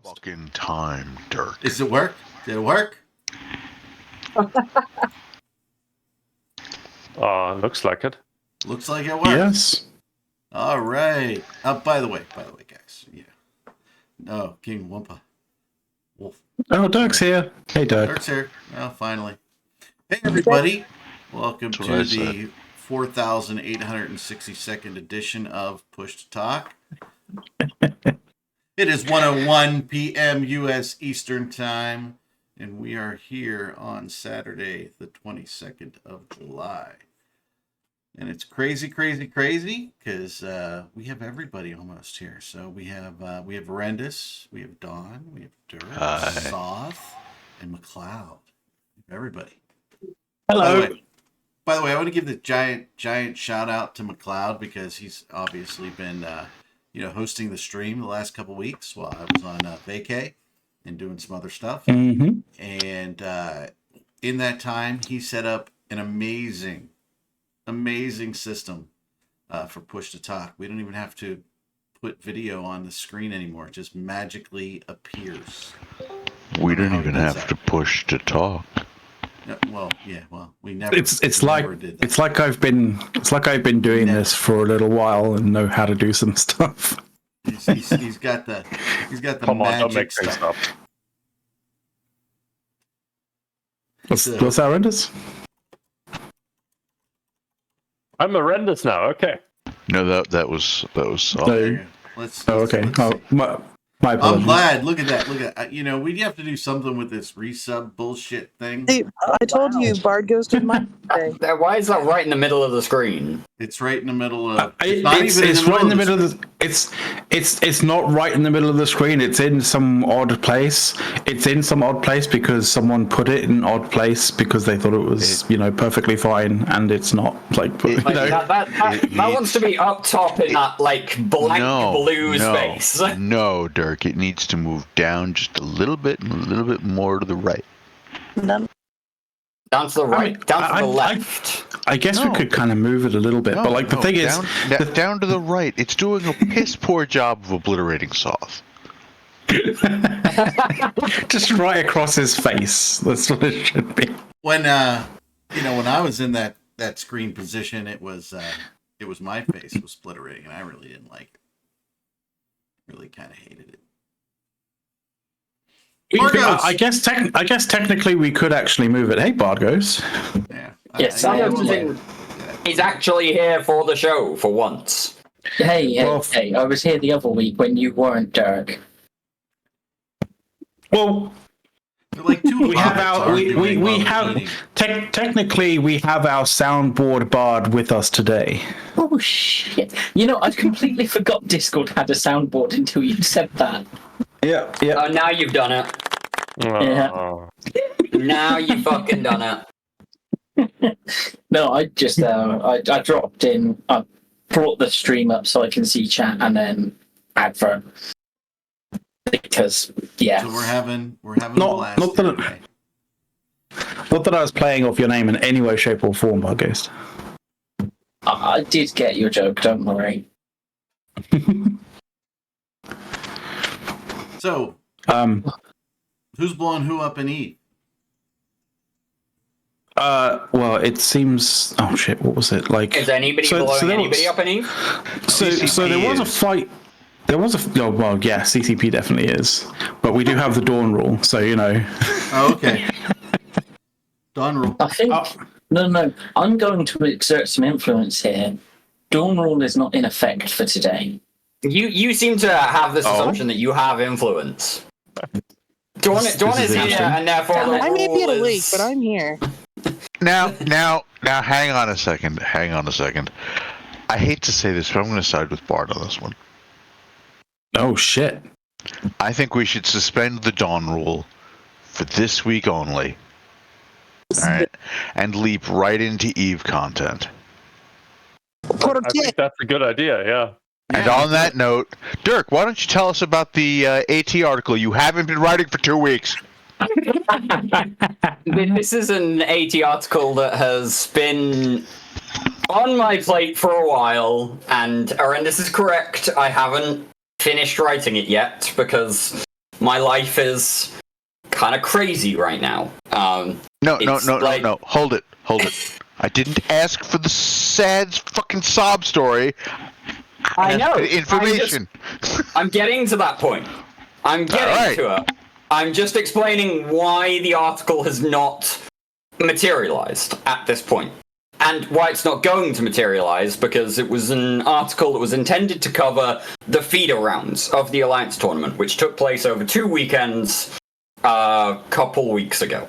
fucking time, Dirk. Does it work? Did it work? Looks like it. Looks like it works. Yes. All right. By the way, guys. Yeah. No, King Wumpa. Wolf. Oh, Dirk's here. Hey, Dirk. Dirk's here. Oh, finally. Hey, everybody. Welcome to the 4,862nd edition of Push to Talk. It is 1:01 p.m. U.S. Eastern Time, and we are here on Saturday, the 22nd of July. And it's crazy, because we have everybody almost here. So we have Rendus, we have Dawn, we have Dirk, Soth, and McLeod. Everybody. Hello. By the way, I want to give the giant shout out to McLeod because he's obviously been hosting the stream the last couple weeks while I was on vacay and doing some other stuff. Mm-hmm. And in that time, he set up an amazing system for Push to Talk. We don't even have to put video on the screen anymore. It just magically appears. We don't even have to push to talk. We never. It's like I've been doing this for a little while and know how to do some stuff. He's got the Come on, don't magic make things stuff. up. What's that, Rendus? I'm horrendous now. Okay. No, that was No. Let's okay. see. My apologies. I'm glad. Look at that. We have to do something with this resub bullshit thing. Hey, I told you Bard goes to my day. Why is that right in the middle of the screen? It's right in the middle of. It's right in the middle of the. It's not right in the middle of the screen. It's in some odd place. It's in some odd place because someone put it in an odd place because they thought it was perfectly fine, and it's not. That wants to be up top in that blue space. No, Dirk. It needs to move down just a little bit and a little bit more to the right. None. Down to the right, down to the left. I guess we could kind of move it a little bit, but the thing is, down to the right. It's doing a piss poor job of obliterating Soth. just right across his face. That's what it should be. When when I was in that screen position, it was my face was splittering, and I really didn't like it. Really kind of hated it. I guess technically we could actually move it. Hey, Bargos. Yeah. Yes, he's actually here for the show for once. Hey, I was here the other week when you weren't, Dirk. Well, technically we have our soundboard bard with us today. Oh shit! I completely forgot Discord had a soundboard until you said that. Yeah. Oh, now you've done it. Yeah. Now you fucking done it. No, I just I dropped in. I brought the stream up so I can see chat and then advert. Because So we're having a blast. Not that I was playing off your name in any way, shape, or form, Barghost. I did get your joke. Don't worry. So, who's blowing who up in Eve? Well, it seems. Oh shit! What was it like? Is anybody blowing anybody up in Eve? So there was a fight. There was CCP definitely is, but we do have the Dawn rule, so Oh, okay. Dawn rule. I think no. I'm going to exert some influence here. Dawn rule is not in effect for today. You seem to have this assumption that you have influence. Dawn is here, and therefore I may be awake, but I'm here. Now, hang on a second. I hate to say this, but I'm going to side with Bard on this one. Oh shit! I think we should suspend the Dawn rule for this week only. All right, and leap right into Eve content. I think that's a good idea. Yeah. And on that note, Dirk, why don't you tell us about the AT article you haven't been writing for 2 weeks? This is an AT article that has been on my plate for a while, and this is correct. I haven't finished writing it yet because my life is kind of crazy right now. No. Hold it. I didn't ask for the sad fucking sob story. I know. Information. I'm getting to that point. I'm getting to it. I'm just explaining why the article has not materialized at this point. And why it's not going to materialize, because it was an article that was intended to cover the feeder rounds of the Alliance tournament, which took place over 2 weekends a couple weeks ago.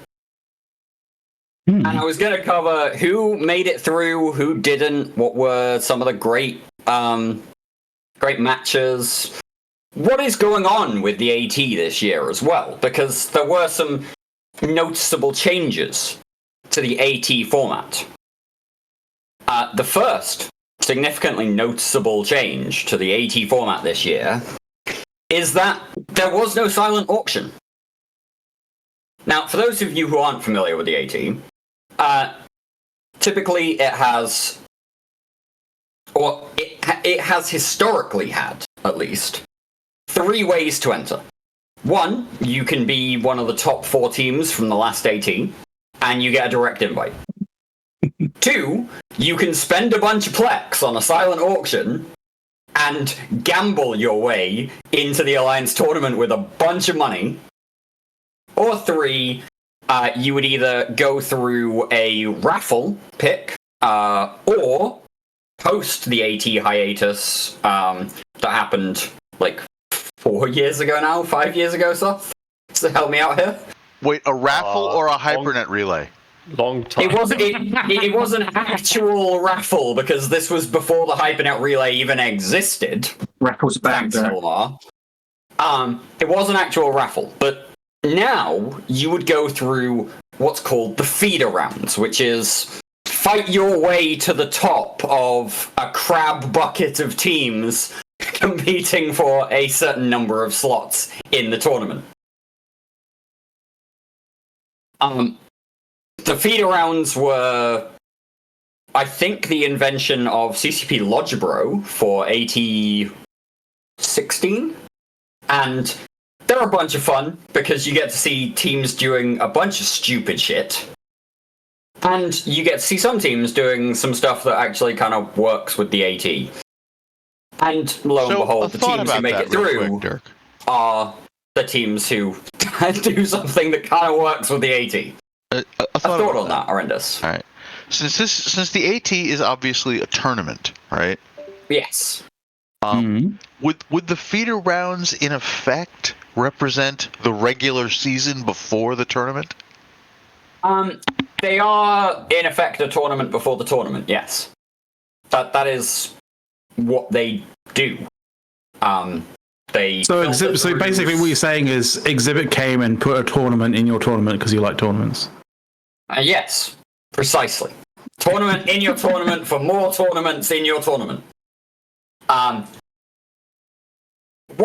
And I was going to cover who made it through, who didn't, what were some of the great matches, what is going on with the AT this year as well, because there were some noticeable changes to the AT format. The first significantly noticeable change to the AT format this year is that there was no silent auction. Now, for those of you who aren't familiar with the AT, typically it has, or it has historically had, at least, 3 ways to enter. 1, you can be one of the top 4 teams from the last AT, and you get a direct invite. 2, you can spend a bunch of plex on a silent auction and gamble your way into the Alliance tournament with a bunch of money. Or 3, you would either go through a raffle pick, or post the AT hiatus that happened like 4 years ago now, 5 years ago, so help me out here. Wait, a raffle or a hypernet relay? Long time. It was an actual raffle, because this was before the hypernet relay even existed. Raffles back there. It was an actual raffle, but now you would go through what's called the feeder rounds, which is fight your way to the top of a crab bucket of teams competing for a certain number of slots in the tournament. The feeder rounds were, I think, the invention of CCP Logbro for AT 16, and they're a bunch of fun because you get to see teams doing a bunch of stupid shit, and you get to see some teams doing some stuff that actually kind of works with the AT. And lo and behold, the teams who make it through are the teams who do something that kind of works with the AT. A thought on that, Horrendous. All right. Since the AT is obviously a tournament, right? Yes. Would the feeder rounds in effect represent the regular season before the tournament? They are in effect a tournament before the tournament. Yes. That is what they do. So basically what you're saying is Exhibit came and put a tournament in your tournament because you like tournaments. Yes, precisely. Tournament in your tournament for more tournaments in your tournament. What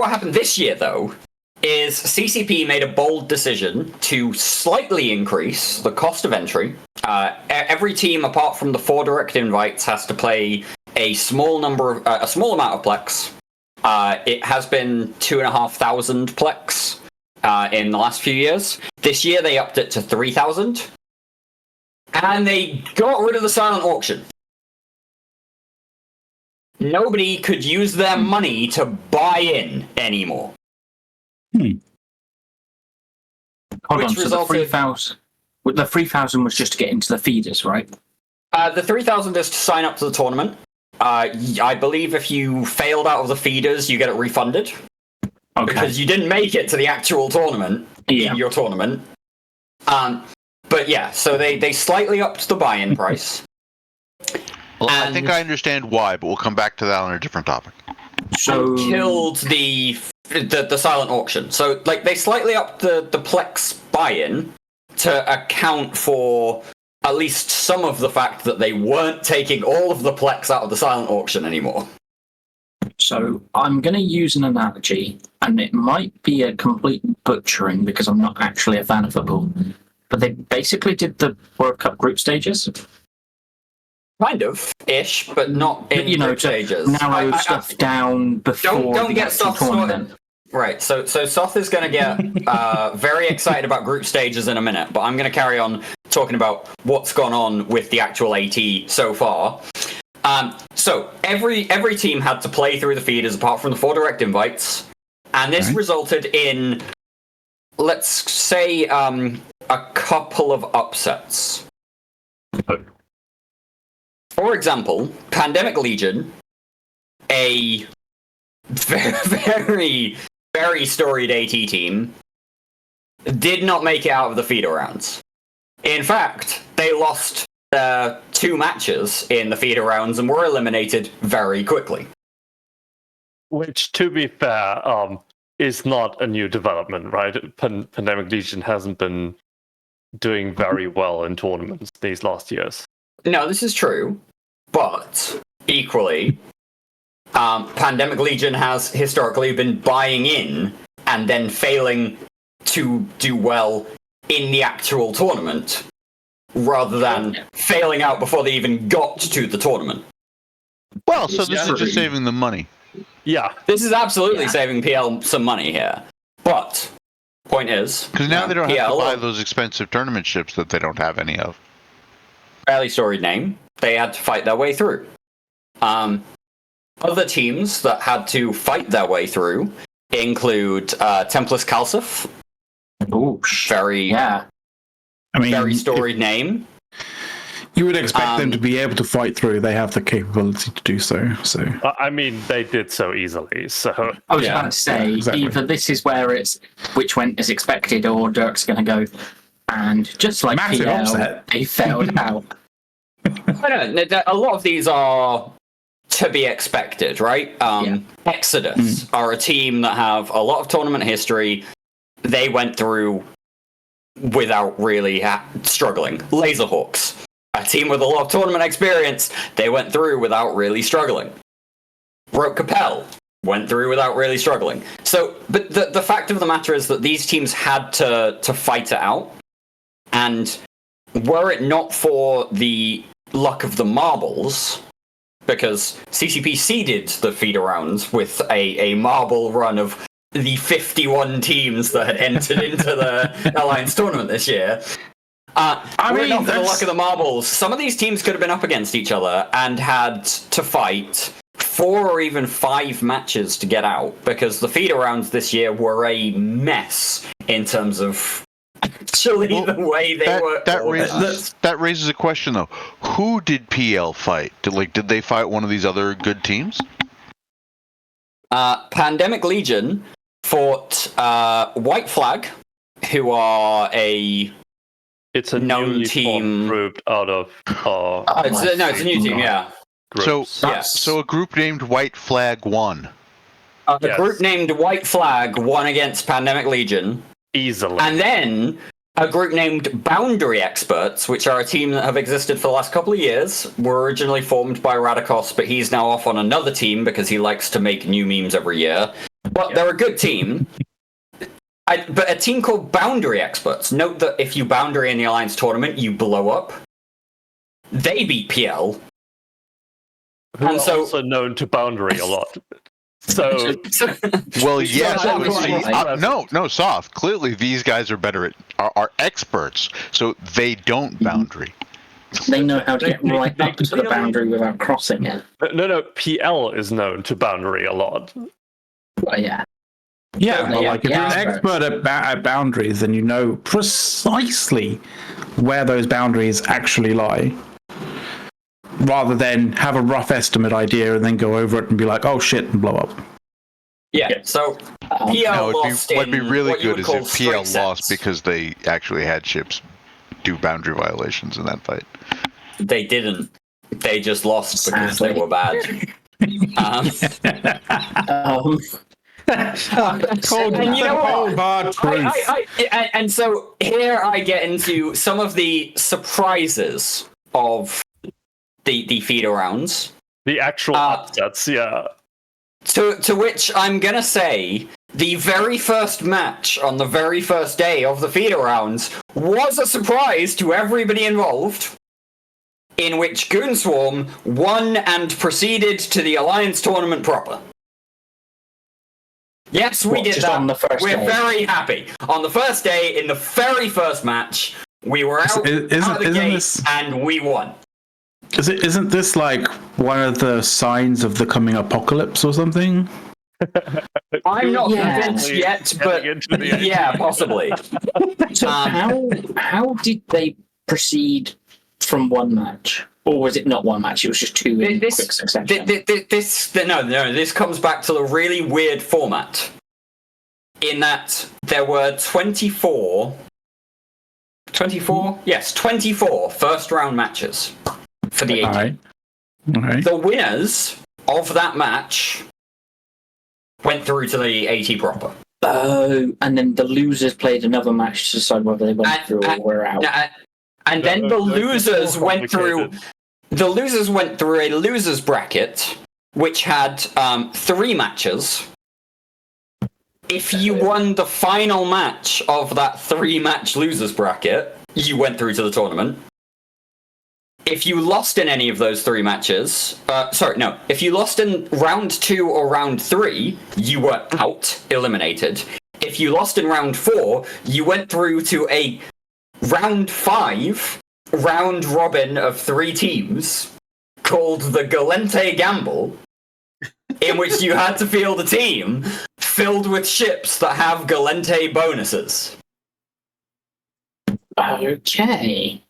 happened this year, though, is CCP made a bold decision to slightly increase the cost of entry. Every team, apart from the 4 direct invites, has to play a small amount of plex. It has been 2,500 plex in the last few years. This year they upped it to 3,000. And they got rid of the silent auction. Nobody could use their money to buy in anymore. Hold on, so the 3,000... The 3,000 was just to get into the feeders, right? The 3,000 is to sign up to the tournament. I believe if you failed out of the feeders, you get it refunded. Okay. Because you didn't make it to the actual tournament in your tournament. But yeah, so they slightly upped the buy-in price. Well, I think I understand why, but we'll come back to that on a different topic. So killed the silent auction. So like they slightly upped the Plex buy-in to account for at least some of the fact that they weren't taking all of the Plex out of the silent auction anymore. So I'm going to use an analogy, and it might be a complete butchering because I'm not actually a fan of football, but they basically did the World Cup group stages. Kind of ish, but not in group stages. Narrow stuff down before don't get stuff tournament. Right, so Soth is going to get very excited about group stages in a minute, but I'm going to carry on talking about what's gone on with the actual AT so far. So every team had to play through the feeders apart from the 4 direct invites, and this resulted in, let's say, a couple of upsets. For example, Pandemic Legion, a very, very storied AT team, did not make it out of the feeder rounds. In fact, they lost 2 matches in the feeder rounds and were eliminated very quickly. Which, to be fair, is not a new development, right? Pandemic Legion hasn't been doing very well in tournaments these last years. No, this is true, but equally, Pandemic Legion has historically been buying in and then failing to do well in the actual tournament, rather than failing out before they even got to the tournament. Well, so this is just saving them money. Yeah. This is absolutely saving PL some money here. But, point is... Because now they don't have PL, to buy those expensive tournament ships that they don't have any of. Fairly storied name. They had to fight their way through. Other teams that had to fight their way through include Templis Calcif. Ooh, Very storied name. You would expect them to be able to fight through. They have the capability to do so. So I mean, they did so easily. So I was about to say, exactly. either this is where it's which went as expected, or Dirk's going to go, and just like Massive PL, upset. they failed out. I don't know. A lot of these are to be expected, right? Exodus are a team that have a lot of tournament history. They went through without really struggling. Laserhawks, a team with a lot of tournament experience, they went through without really struggling. Rote Capel went through without really struggling. So, but the fact of the matter is that these teams had to fight it out, and were it not for the luck of the marbles, because CCP seeded the feeder rounds with a marble run of the 51 teams that had entered into the Alliance tournament this year. Were it not for the luck of the marbles, some of these teams could have been up against each other and had to fight 4 or even 5 matches to get out, because the feeder rounds this year were a mess in terms of actually the way they were. That raises a question though. Who did PL fight? Did they fight one of these other good teams? Pandemic Legion fought White Flag, who are it's a known newly team group out of. it's a new team, yeah. Groups. So a group named White Flag won. A group named White Flag won against Pandemic Legion Easily. and then a group named Boundary Experts, which are a team that have existed for the last couple of years, were originally formed by Radikos, but he's now off on another team because he likes to make new memes every year. But they're a good team. But a team called Boundary Experts. Note that if you boundary in the Alliance tournament, you blow up. They beat PL. Who are also known to boundary a lot. So Well, yes. Right. No, Soft. Clearly, these guys are better are experts, so they don't boundary. They know how to get right up to the boundary without crossing it. No. PL is known to boundary a lot. Well, yeah. yeah, but like if you're an experts. expert at boundaries, then you know precisely where those boundaries actually lie, rather than have a rough estimate idea and then go over it and be like, oh shit, and blow up. Yeah, so PL lost What'd be really what you good would is call if PL straight lost sets. because they actually had ships do boundary violations in that fight. They didn't. They just lost because they were bad. And you know what? Hard truth. And so here I get into some of the surprises of the feeder rounds. The actual upsets, yeah. To which I'm gonna say the very first match on the very first day of the feeder rounds was a surprise to everybody involved, in which Goonswarm won and proceeded to the Alliance tournament proper. Yes, we What, did just that. on the first We're day? very happy. On the first day, in the very first match, we were out of the Isn't gate this- and we won. Isn't this like one of the signs of the coming apocalypse or something? I'm not Yeah. convinced yet, but Getting into the yeah, possibly. So how did they proceed from one match, or was it not one match? It was just two in quick succession. This comes back to the really weird format. In that there were 24 first round matches for the 18. All right. The winners of that match went through to the AT proper. Oh, and then the losers played another match to decide whether they went through or were out. And then the losers went through. The losers went through a losers bracket, which had 3 matches. If you won the final match of that 3-match losers bracket, you went through to the tournament. If you lost in any of those 3 matches, if you lost in round 2 or round 3, you were out, eliminated. If you lost in round 4, you went through to a round 5 round robin of 3 teams called the Galente Gamble, in which you had to field a team filled with ships that have Galente bonuses. Okay.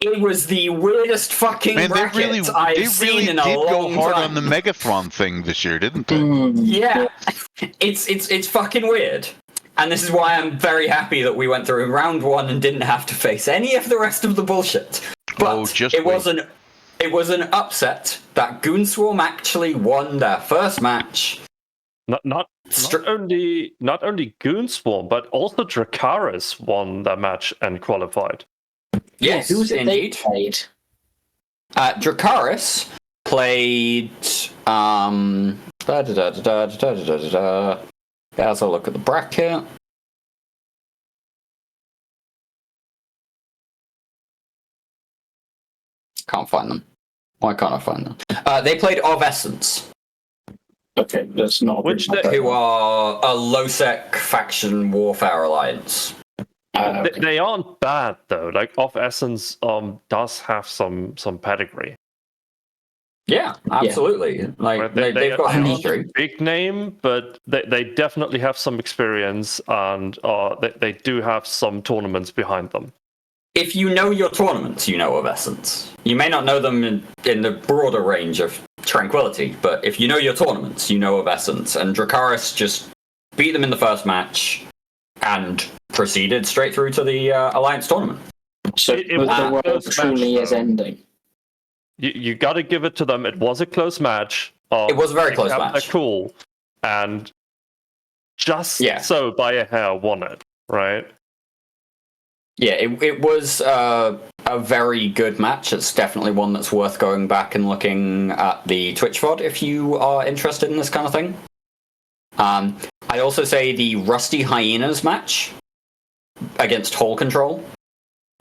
It was the weirdest fucking Man, bracket I've seen in a did go long hard time. on the Megathron thing this year, didn't they? Yeah, it's fucking weird. And this is why I'm very happy that we went through round 1 and didn't have to face any of the rest of the bullshit. But it was an upset that Goonswarm actually won their first match. Not only Goonswarm, but also Dracarys won that match and qualified. Yes, who was it they indeed. played? Dracarys played. Let's have a look at the bracket. Can't find them. Why can't I find them? They played Of Essence, Okay, that's not. who are a low-sec faction warfare alliance. Okay. They aren't bad though. Like Of Essence does have some pedigree. Yeah, absolutely. Like they've got aren't history. a big name, but they definitely have some experience, and they do have some tournaments behind them. If you know your tournaments, you know Of Essence. You may not know them in the broader range of Tranquility, but if you know your tournaments, you know Of Essence. And Dracarys just beat them in the first match and proceeded straight through to the Alliance tournament. So It the was a world close truly match, is though. ending. You got to give it to them. It was a close match. It was a very they close kept match. their cool, and just Yeah. so by a hair won it, right? Yeah, it was a very good match. It's definitely one that's worth going back and looking at the Twitch VOD if you are interested in this kind of thing. I'd also say the Rusty Hyenas match against Hall Control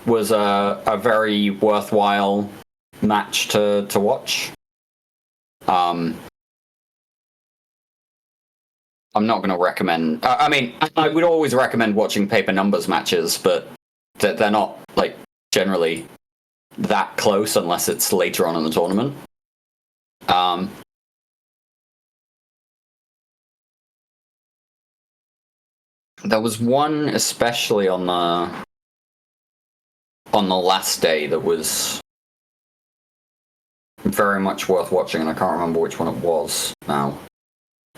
was a very worthwhile match to watch. I'm not going to recommend... I would always recommend watching paper numbers matches, but they're not, like, generally that close unless it's later on in the tournament. There was one especially on the last day that was very much worth watching, and I can't remember which one it was now.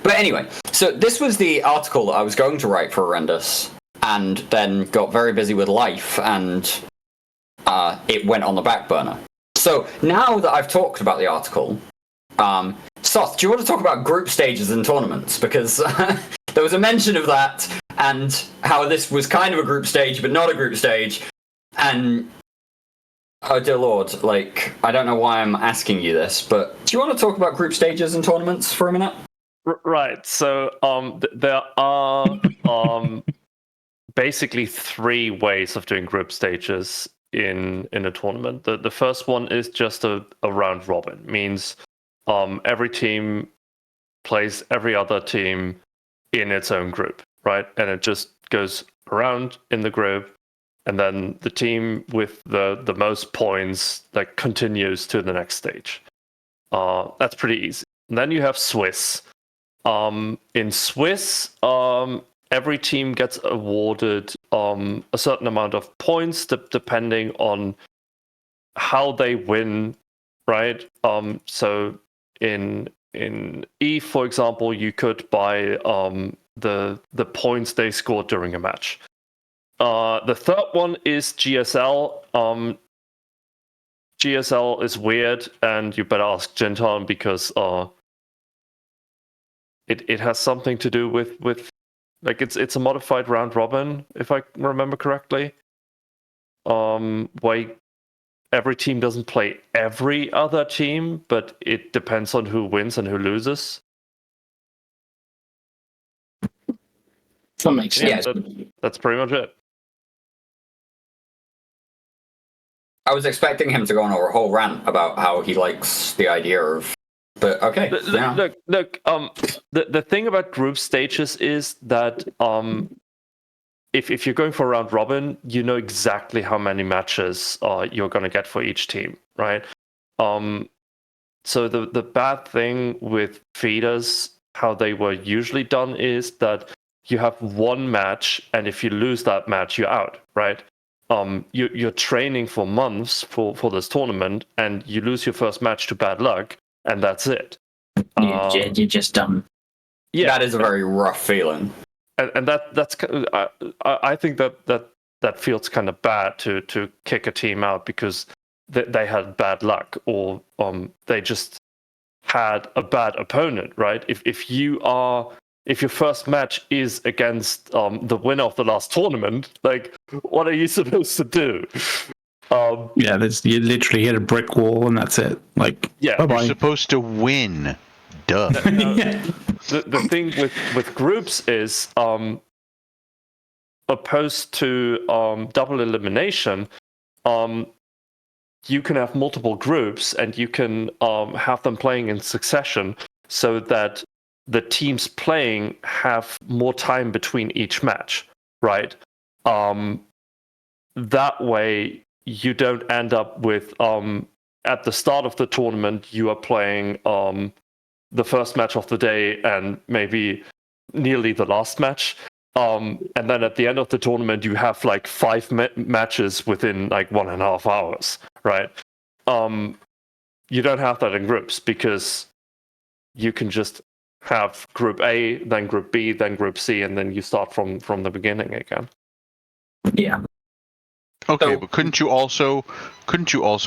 But anyway, so this was the article that I was going to write for Horrendous, and then got very busy with life, and it went on the back burner. So now that I've talked about the article, Soth, do you want to talk about group stages and tournaments? Because there was a mention of that, and how this was kind of a group stage, but not a group stage. And, oh dear lord, like, I don't know why I'm asking you this, but do you want to talk about group stages and tournaments for a minute? Right. So there are basically 3 ways of doing group stages in a tournament. The first one is just a round robin. Means every team plays every other team in its own group, right? And it just goes around in the group, and then the team with the most points like continues to the next stage. That's pretty easy. And then you have Swiss. In Swiss, every team gets awarded a certain amount of points depending on how they win, right? So in E, for example, you could buy the points they scored during a match. The third one is GSL. GSL is weird, and you better ask Jintan because it has something to do with like it's a modified round robin, if I remember correctly. Where every team doesn't play every other team, but it depends on who wins and who loses. That makes sense. Yeah, that's pretty much it. I was expecting him to go on a whole rant about how he likes the idea of, but okay. Look. The thing about group stages is that if you're going for round robin, you know exactly how many matches you're going to get for each team, right? So the bad thing with feeders, how they were usually done, is that you have one match, and if you lose that match, you're out, right? You're training for months for this tournament, and you lose your first match to bad luck, and that's it. You're just done. Yeah, that is a very rough feeling. And that's I think that feels kind of bad to kick a team out because they had bad luck, or they just had a bad opponent, right? If your first match is against the winner of the last tournament, like, what are you supposed to do? Yeah, you literally hit a brick wall and that's it. Like, yeah, bye-bye. You're supposed to win. Duh. The thing with groups is, opposed to double elimination, you can have multiple groups and you can have them playing in succession so that the teams playing have more time between each match, right? That way you don't end up with at the start of the tournament you are playing the first match of the day and maybe nearly the last match. And then at the end of the tournament, you have like 5 matches within like 1.5 hours, right? You don't have that in groups because you can just have Group A, then Group B, then Group C, and then you start from the beginning again. Yeah. Okay, So- but couldn't you also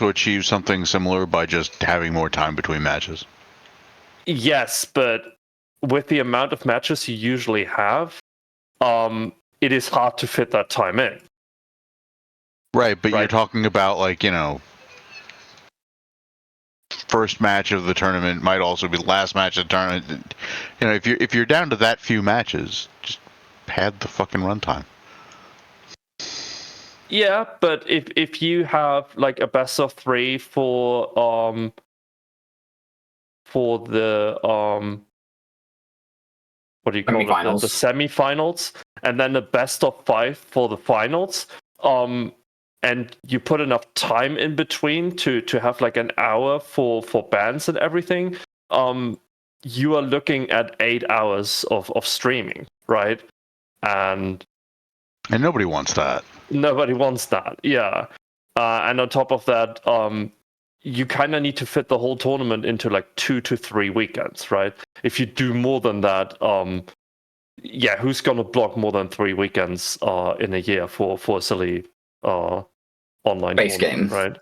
achieve something similar by just having more time between matches? Yes, but with the amount of matches you usually have, it is hard to fit that time in. Right, but Right. you're talking about, like, first match of the tournament might also be the last match of the tournament. If you're down to that few matches, just pad the fucking runtime. Yeah, but if you have like a best of 3 for the what do you call it? The semifinals, and then a best of 5 for the finals, and you put enough time in between to have like an hour for bans and everything, you are looking at 8 hours of streaming, right? And nobody wants that. Nobody wants that, yeah. And on top of that, you kind of need to fit the whole tournament into like 2 to 3 weekends, right? If you do more than that, who's gonna block more than 3 weekends in a year for a silly online base game, right?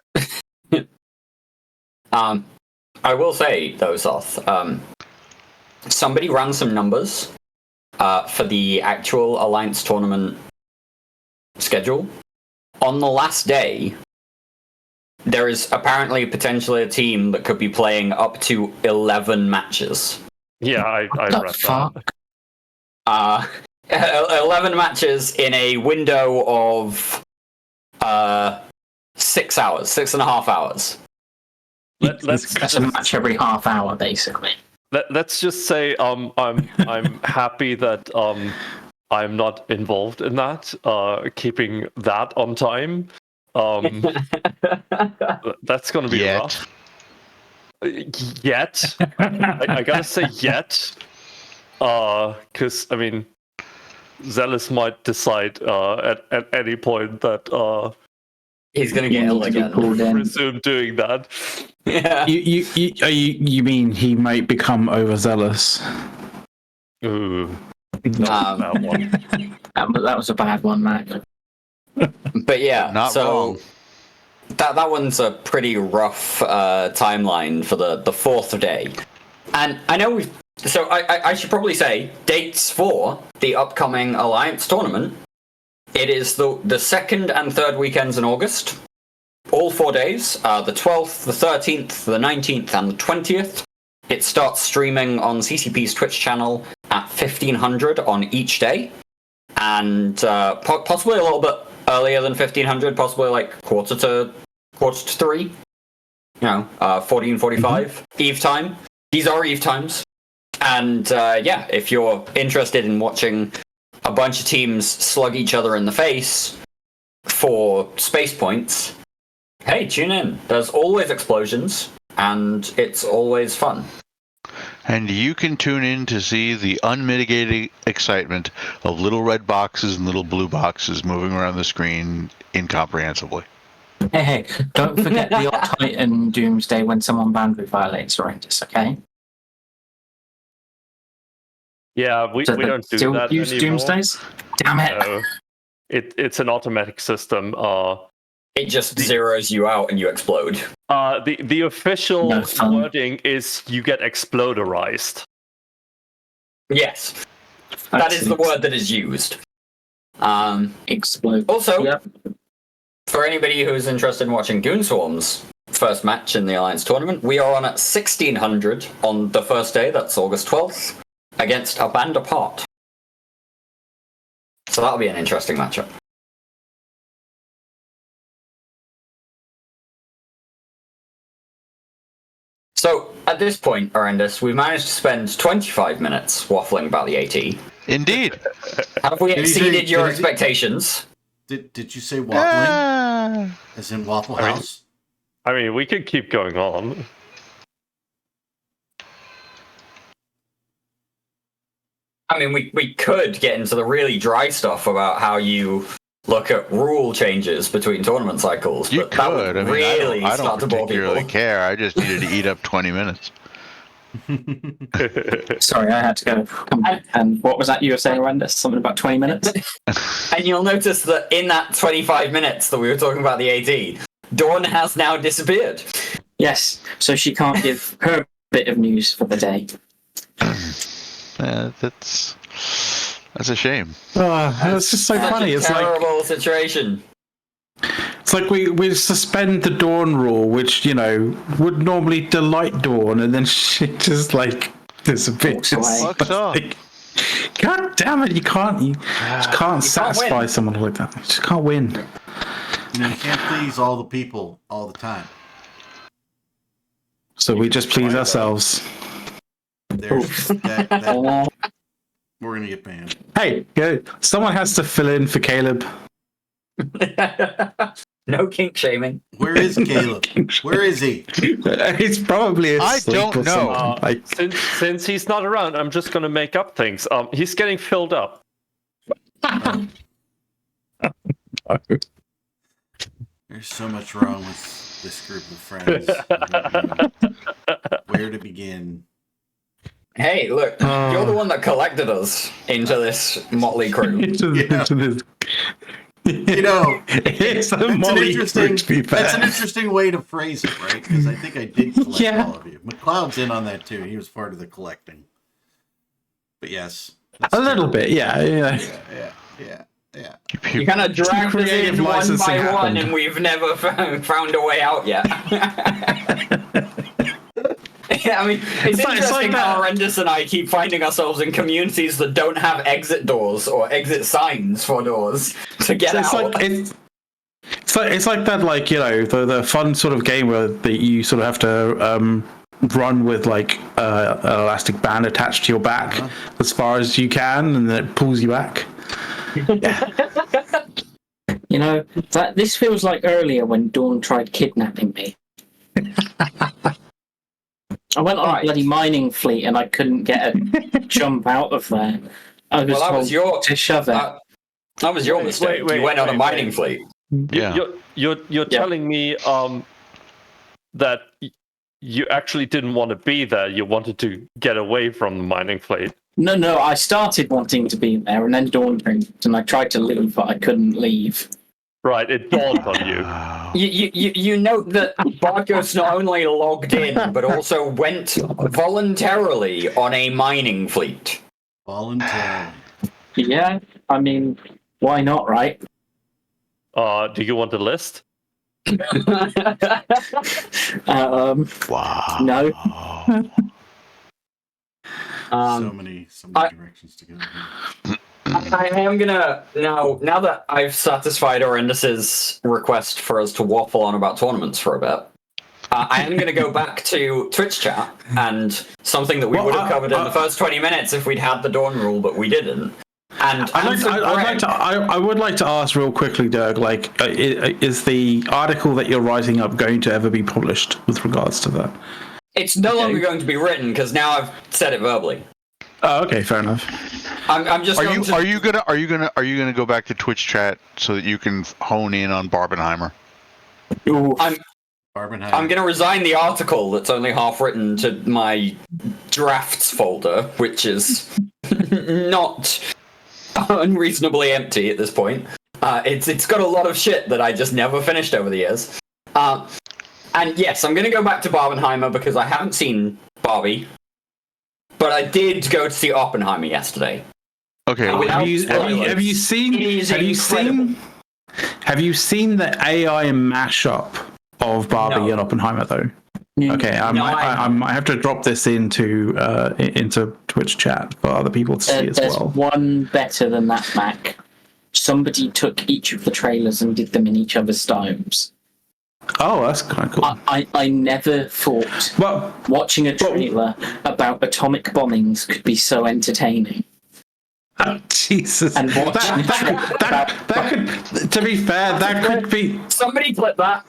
I will say though, Soth, somebody ran some numbers for the actual Alliance tournament schedule. On the last day, there is apparently potentially a team that could be playing up to 11 matches. Yeah, I read that. 11 matches in a window of 6 hours, 6.5 hours. Let's That's a match every half hour, basically. let's just say I'm happy that I'm not involved in that. Keeping that on time. That's gonna be rough. Yet, I gotta say yet, because I mean, Zealous might decide at any point that he's gonna get ill again. Resume doing that. Yeah. You mean he might become overzealous? Ooh, that one. That was a bad one, Mac. But yeah, Not wrong. That one's a pretty rough timeline for the fourth day. And I know so I should probably say dates for the upcoming Alliance tournament. It is the second and third weekends in August. All 4 days, the 12th, the 13th, the 19th, and the 20th. It starts streaming on CCP's Twitch channel at 1500 on each day. And possibly a little bit earlier than 1500, possibly like quarter to 3. You know, 14:45 Eve time. These are Eve times. And yeah, if you're interested in watching a bunch of teams slug each other in the face for space points, hey, tune in. There's always explosions, and it's always fun. And you can tune in to see the unmitigated excitement of little red boxes and little blue boxes moving around the screen incomprehensibly. Hey, don't forget the odd Titan Doomsday when someone boundary violates Horrendous, okay? Yeah, we don't do still that use anymore. Doomsdays? Damn it! No. It's an automatic system. It just zeroes you out and you explode. The official No fun. wording is you get exploderized. Yes, that is the word that is used. Explode. Also, Yep. for anybody who's interested in watching Goonswarm's first match in the Alliance tournament, we are on at 1600 on the first day, that's August 12th, against A Band Apart. So that'll be an interesting matchup. So, at this point, Horrendous, we've managed to spend 25 minutes waffling about the AT. Indeed. Have we Did you say- exceeded your did you- expectations? Did you say waffling? As in Waffle I mean- House? I mean, we could keep going on. I mean, we could get into the really dry stuff about how you look at rule changes between tournament cycles. You but that would could. I mean, really I start don't to bore particularly people. care. I just needed to eat up 20 minutes. Sorry, I had to go. And what was that you were saying, Horrendous? Something about 20 minutes? And you'll notice that in that 25 minutes that we were talking about the AT, Dawn has now disappeared. Yes, so she can't give her bit of news for the day. That's a shame. It's just so Such funny. a It's like terrible situation. we suspend the Dawn rule, which would normally delight Dawn, and then she just like disappears. Fucks off. Like, God damn it! You just can't satisfy win. someone like that. You just can't win. You can't please all the people all the time. So we just please ourselves. There's that we're gonna get banned. Hey, good. Someone has to fill in for Caleb. No kink shaming. Where is Caleb? Where is he? He's probably I asleep don't or know. something. Like, Since he's not around, I'm just gonna make up things. He's getting filled up. There's so much wrong with this group of friends. Where to begin? Hey, look, you're the one that collected us into this motley crew. into this. It's a That's an motley interesting. crew, to be fair. That's an interesting way to phrase it, right? Because I think I did collect Yeah. all of you. McLeod's in on that too. He was part of the collecting. But yes, A little bit, yeah. Yeah. You kind of dragged us creative in one licensing by one, happened. and we've never found a way out yet. Yeah, I mean, it's like interesting that. how Horrendous and I keep finding ourselves in communities that don't have exit doors or exit signs for doors to get So out. it's like that, like the fun sort of game where you sort of have to run with like an elastic band attached to your back as far as you can, and then it pulls you back. You know, this feels like earlier when Dawn tried kidnapping me. I went on a bloody mining fleet and I couldn't get a jump out of there. I was told to shove it. That was your mistake. You went on a mining fleet. Yeah. You're telling me that you actually didn't want to be there. You wanted to get away from the mining fleet. No, I started wanting to be there, and then Dawn blinked, and I tried to leave, but I couldn't leave. Right, it dawned on you. You note that Bargos not only logged in, but also went voluntarily on a mining fleet. Voluntarily. Yeah, I mean, why not, right? Do you want a list? Wow. No. So many directions to go. I am gonna now that I've satisfied Orendus's request for us to waffle on about tournaments for a bit. I am going to go back to Twitch chat and something that we would have covered in the first 20 minutes if we'd had the Dawn rule, but we didn't. And I would like to ask real quickly, Dirk, like, is the article that you're writing up going to ever be published with regards to that? It's no longer going to be written because now I've said it verbally. Oh, okay, fair enough. I'm just. Are you gonna go back to Twitch chat so that you can hone in on Barbenheimer? I'm going to resign the article that's only half written to my drafts folder, which is not unreasonably empty at this point. It's got a lot of shit that I just never finished over the years. And yes, I'm going to go back to Barbenheimer because I haven't seen Barbie, but I did go to see Oppenheimer yesterday. Okay. Have you seen the AI mashup of Barbie and Oppenheimer though? Okay, I might have to drop this into Twitch chat for other people to see as well. There's one better than that, Mac. Somebody took each of the trailers and did them in each other's styles. Oh, that's kind of cool. I never thought watching a trailer about atomic bombings could be so entertaining. Oh, Jesus. And that could, to be fair, that could be... Somebody clip that.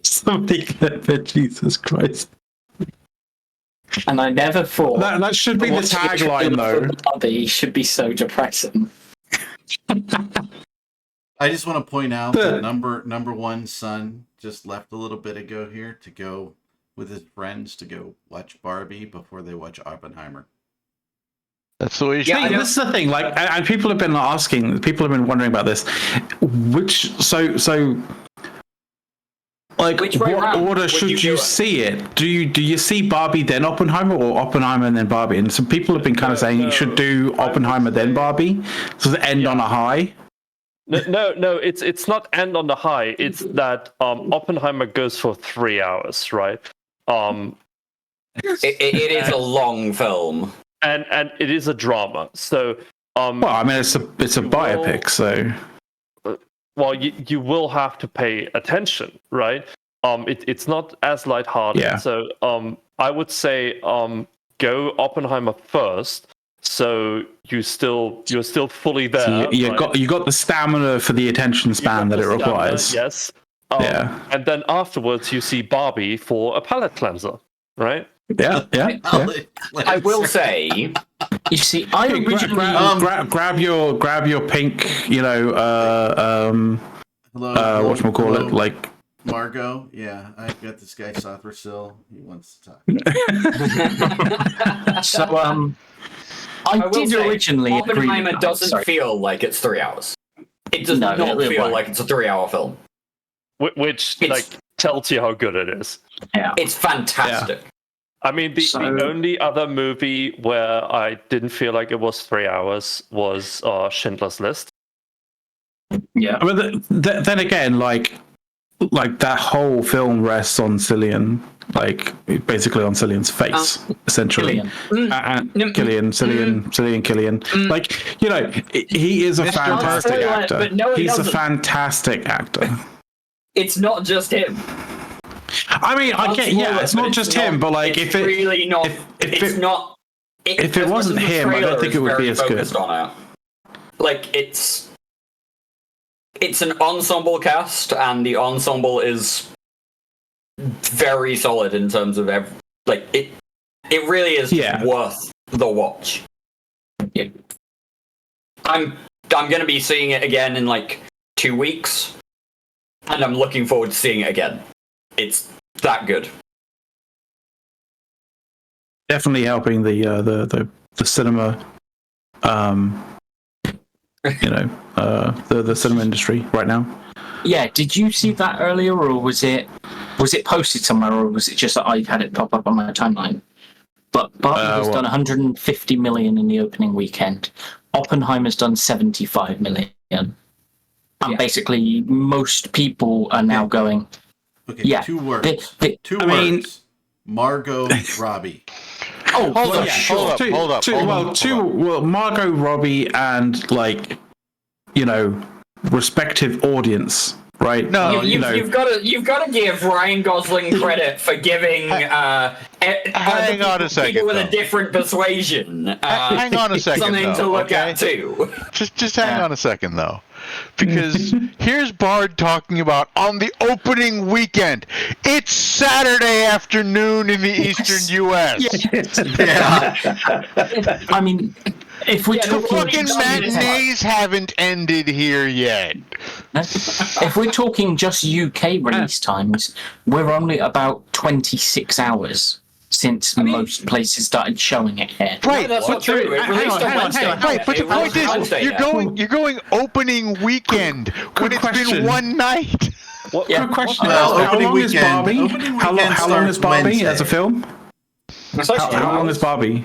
Somebody clip it, Jesus Christ. And I never thought... That should be the tagline, though. Barbie should be so depressing. I just want to point out that number one son just left a little bit ago here to go with his friends to go watch Barbie before they watch Oppenheimer. That's the way you should. Yeah, this is the thing. Like, and people have been wondering about this. Like, what order should you see it? Do you see Barbie then Oppenheimer, or Oppenheimer and then Barbie? And some people have been kind of saying you should do Oppenheimer then Barbie, so to end on a high. No, it's not end on the high. It's that Oppenheimer goes for 3 hours, right? It is a long film, and it is a drama. So, well, I mean, it's a biopic, so. Well, you will have to pay attention, right? It's not as lighthearted. Yeah. So, I would say go Oppenheimer first. So you're still fully there. So you got the stamina for the attention span that it requires. Yes. Yeah. And then afterwards you see Barbie for a palate cleanser, right? Yeah. I will say, you see, I originally grab your pink, whatchamacallit, like Margot. Yeah, I've got this guy Sothrasil. He wants to talk. So I did originally agree. Oppenheimer doesn't feel like it's 3 hours. It does not feel like it's a 3 hour film. Which tells you how good it is. Yeah. It's fantastic. Yeah. I mean, the only other movie where I didn't feel like it was 3 hours was Schindler's List. Yeah. I mean, then again, like that whole film rests on Cillian, like basically on Cillian's face, essentially. Cillian. Like, he is a fantastic actor. But no, he's a fantastic actor. It's not just him. I mean, I get, yeah, it's not just him, but like, it's if it really not, if it's it, not. if it as much wasn't as the him, I don't trailer think is it would be very as good. focused on it. Like it's an ensemble cast, and the ensemble is very solid in terms of like it. It really is worth the watch. Yeah. I'm going to be seeing it again in like 2 weeks, and I'm looking forward to seeing it again. It's that good. Definitely helping the cinema, the cinema industry right now. Yeah, did you see that earlier, or was it posted somewhere, or was it just that I've had it pop up on my timeline? But Barbie has done 150 million in the opening weekend. Oppenheimer's done 75 million. And basically, most people are now going. Okay, yeah, 2 words. Two I words. mean, Margot Robbie. Oh, Hold up. Well, Margot Robbie and like, respective audience, right? No, you've got to give Ryan Gosling credit for giving hang on a second, people with though. a different persuasion. Hang on a second, something to though, look okay? at too. Just hang on a second, though. Because here's Bard talking about on the opening weekend. It's Saturday afternoon in the eastern U.S. Yeah. I mean, if we're The talking fucking matinees haven't ended here yet. if we're talking just UK release times, we're only about 26 hours since most places started showing it here. Right, that's not true. It released on Wednesday. Right, but the point is, you're going opening weekend when it's been one night. Quick question. Well, how long is Barbie? Opening How long is starts Barbie Wednesday. as a film? How long is Barbie?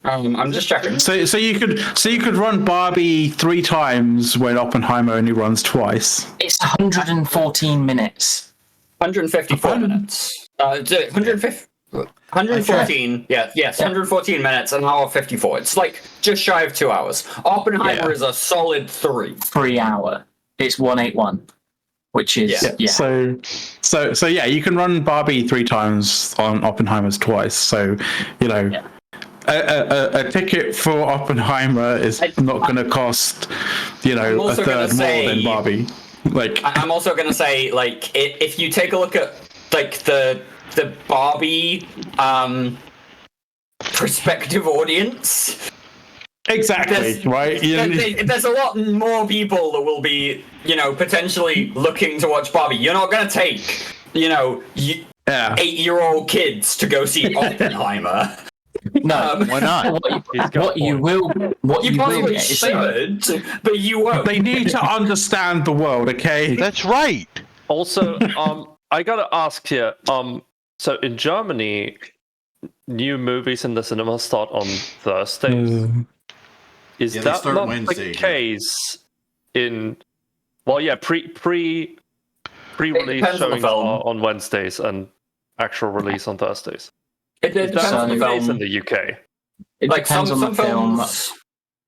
I'm just checking. So you could run Barbie 3 times when Oppenheimer only runs twice. It's 114 minutes. 154 minutes. 114. Yeah, yes, 114 minutes, an hour 54. It's like just shy of 2 hours. Oppenheimer is a solid 3. 3 hour. It's 181, which is So yeah, you can run Barbie 3 times on Oppenheimer's twice. So a ticket for Oppenheimer is not going to cost a third more than Barbie. Like I'm also going to say, like, if you take a look at like the Barbie prospective audience, exactly right. There's a lot more people that will be potentially looking to watch Barbie. You're not going to take 8-year-old kids to go see Oppenheimer. No, why not? What you will get is should, but you won't. They need to understand the world, okay? That's right. Also, I gotta ask here. So in Germany, new movies in the cinema start on Thursdays. Is they that start not Wednesday, the case in? Well, yeah, pre-release showings are on Wednesdays and actual release on Thursdays. It depends on the film. In the UK. It like depends on the film.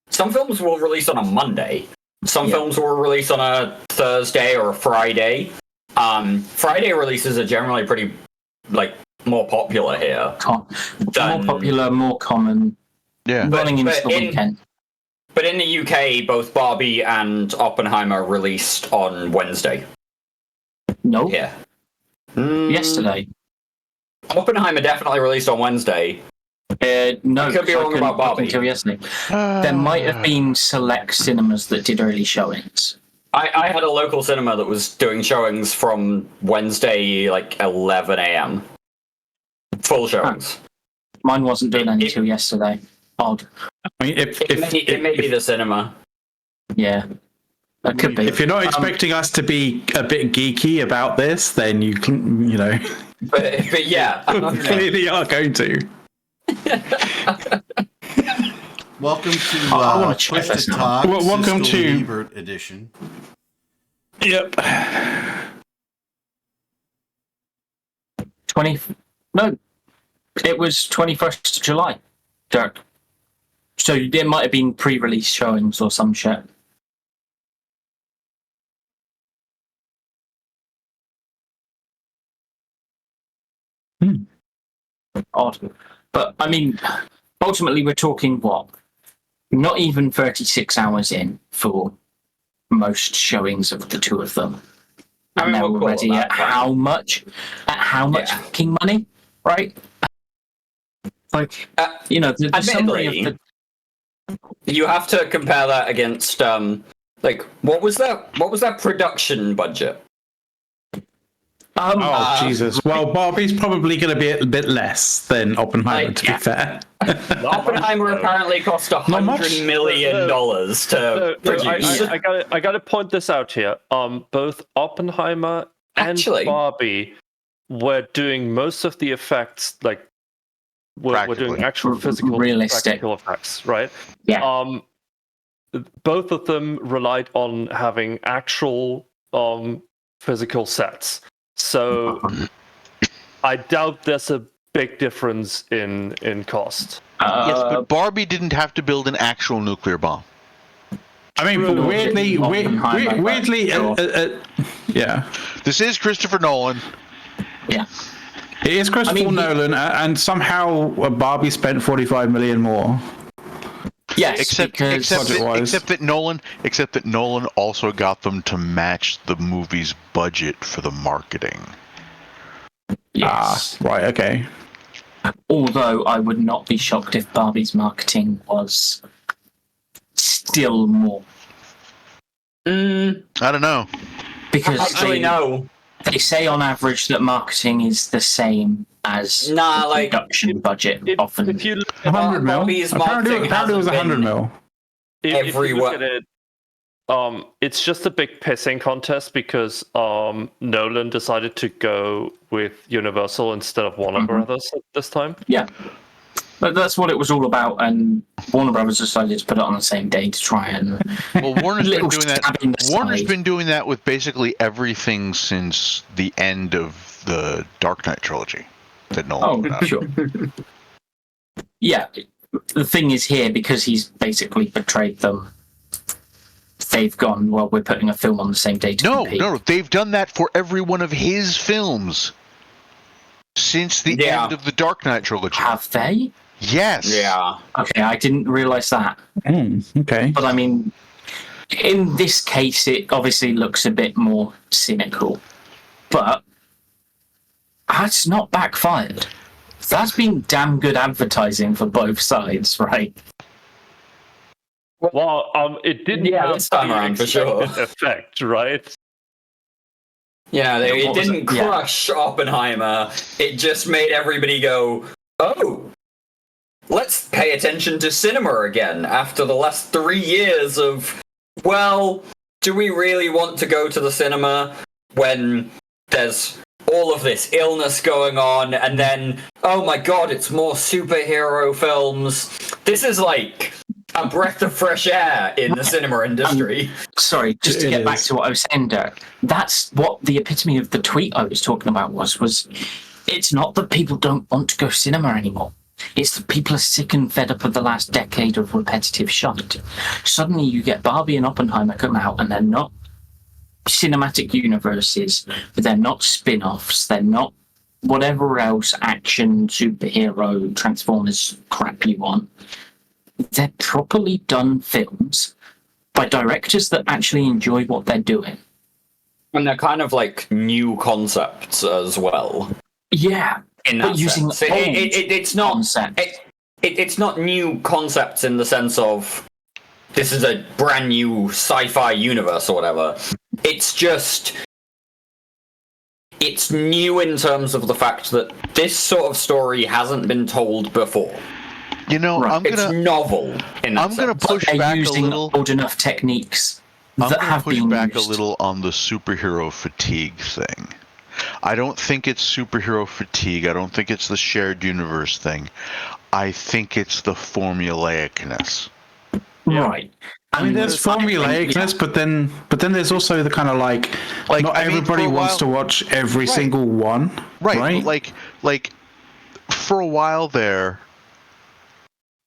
Some films will release on a Monday. Some films will release on a Thursday or a Friday. Friday releases are generally pretty more popular here. More popular, more common. Yeah. Running into the weekend. But in the UK, both Barbie and Oppenheimer released on Wednesday. No. Yeah. Yesterday. Oppenheimer definitely released on Wednesday. No, I could be wrong about Barbie. Until yesterday. There might have been select cinemas that did early showings. I had a local cinema that was doing showings from Wednesday, 11 a.m. Full showings. Mine wasn't doing any until yesterday. Odd. I mean, it may be the cinema. Yeah. That could be. If you're not expecting us to be a bit geeky about this, then you can, But yeah, clearly are going to. Welcome to Twisted Talk. Welcome to Ebert edition. Yep. 20. No, it was 21st of July, Dirk. So there might have been pre-release showings or some shit. odd. But I mean, ultimately, we're talking what? Not even 36 hours in for most showings of the two of them, and they're already at how much? At how much fucking money? Right? Like, the summary of the. You have to compare that against what was that production budget? Jesus. Well, Barbie's probably going to be a bit less than Oppenheimer, to be fair. Oppenheimer apparently cost $100 million to produce. I got to point this out here. Both Oppenheimer and Barbie were doing most of the effects, like we're doing actual physical realistic practical effects, right? Yeah. Both of them relied on having actual physical sets. So I doubt there's a big difference in cost. Yes, but Barbie didn't have to build an actual nuclear bomb. I mean, weirdly, yeah. This is Christopher Nolan. Yeah. It is Christopher Nolan, and somehow Barbie spent $45 million more. Yes, except that Nolan also got them to match the movie's budget for the marketing. Yes. Right, okay. Although I would not be shocked if Barbie's marketing was still more. I don't know. Because they say on average that marketing is the same as the production budget. Often, if you look at 100 mil. Apparently it was 100 mil. If you look at it, it's just a big pissing contest because Nolan decided to go with Universal instead of Warner Brothers at this time. Yeah, but that's what it was all about, and Warner Brothers decided to put it on the same day to try and. Well, Warner's been doing that. Warner's been doing that with basically everything since the end of the Dark Knight trilogy that Nolan put out. Sure. Yeah, the thing is here, because he's basically betrayed them. They've gone, well, we're putting a film on the same day to compete. No, they've done that for every one of his films since the end of the Dark Knight trilogy. Have they? Yes. Yeah. Okay, I didn't realize that. Okay. But I mean, in this case, it obviously looks a bit more cynical. But that's not backfired. That's been damn good advertising for both sides, right? Well, it didn't have this time around for sure. Effect, right? Yeah, it didn't crush Oppenheimer. It just made everybody go, "Oh, let's pay attention to cinema again." After the last 3 years of, well, do we really want to go to the cinema when there's all of this illness going on, and then, oh my god, it's more superhero films. This is like a breath of fresh air in the cinema industry. Sorry, just to get back to what I was saying, Derek. That's what the epitome of the tweet I was talking about was it's not that people don't want to go cinema anymore. It's that people are sick and fed up of the last decade of repetitive shite. Suddenly you get Barbie and Oppenheimer come out, and they're not cinematic universes, but they're not spin-offs, they're not whatever else action, superhero, Transformers crap you want. They're properly done films by directors that actually enjoy what they're doing. And they're kind of like new concepts as well. Yeah, in that using sense. It's not concepts. It's not new concepts in the sense of this is a brand new sci-fi universe or whatever. It's just it's new in terms of the fact that this sort of story hasn't been told before. You know, right. It's novel in that I'm going to push back a little. Old enough techniques that have been push back used. a little on the superhero fatigue thing. I don't think it's superhero fatigue. I don't think it's the shared universe thing. I think it's the formulaicness. Right. I mean, there's formulaicness, but then there's also the kind of like not everybody wants to watch every single one, right? Like for a while there,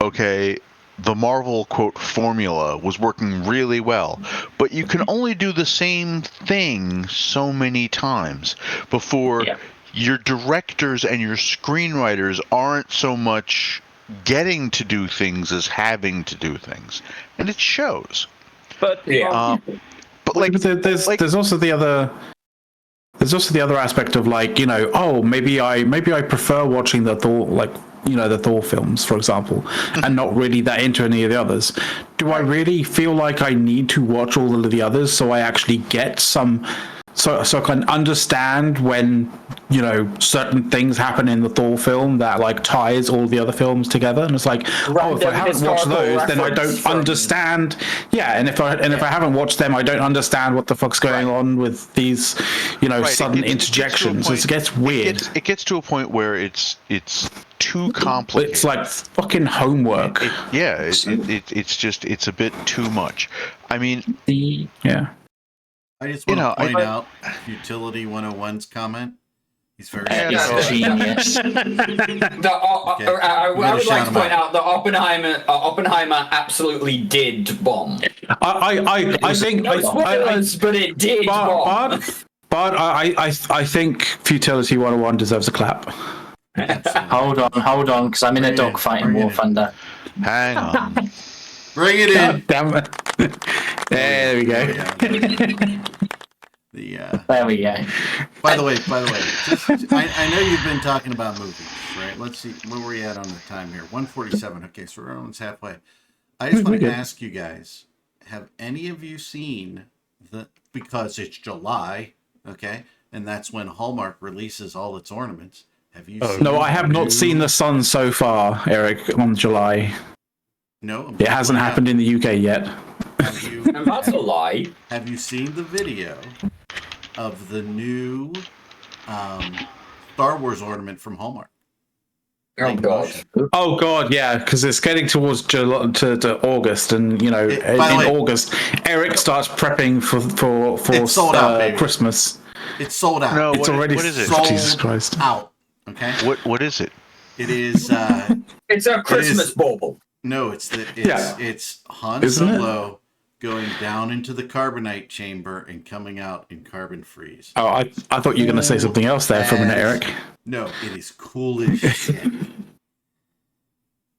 okay, the Marvel quote formula was working really well, but you can only do the same thing so many times before your directors and your screenwriters aren't so much getting to do things as having to do things, and it shows. But But like, there's also the other. There's also the other aspect of like, you know, oh, maybe I prefer watching the Thor, like, you know, the Thor films, for example, and not really that into any of the others. Do I really feel like I need to watch all of the others so I actually get some, so I can understand when, you know, certain things happen in the Thor film that like ties all the other films together? And it's like, oh, if I haven't watched those, then I don't understand. Yeah, and if I haven't watched them, I don't understand what the fuck's going on with these, you know, sudden interjections. It gets weird. It gets to a point where it's too complicated. It's like fucking homework. It's a bit too much. I mean, I just want to point out Futility 101's comment. He's very genius. I would like to point out that Oppenheimer absolutely did bomb. I think but it did bomb. But I think Futility 101 deserves a clap. Hold on, because I'm in a dogfight in War Thunder. Hang on. Bring it in. Damn it. There we go. There we go. By the way, I know you've been talking about movies, right? Let's see, where were we at on the time here? 1:47. Okay, so we're almost halfway. I just want to ask you guys, have any of you seen because it's July, okay, and that's when Hallmark releases all its ornaments. Have you seen No, I have not seen the sun so far, Eric, on July. No, it hasn't happened in the UK yet. And that's a lie. Have you seen the video of the new Star Wars ornament from Hallmark? Oh god! Oh god, yeah, because it's getting towards July, to August, and you know, in August, Eric starts prepping for it's sold out, baby. Christmas. It's sold out. No, it's already what is it? Sold Jesus Christ! Out. Okay. What is it? It is. It's a Christmas bauble. No, it's Han Solo going down into the carbonite chamber and coming out in carbon freeze. Oh, I thought you were going to say something else there for a minute, Eric. No, it is cool as shit.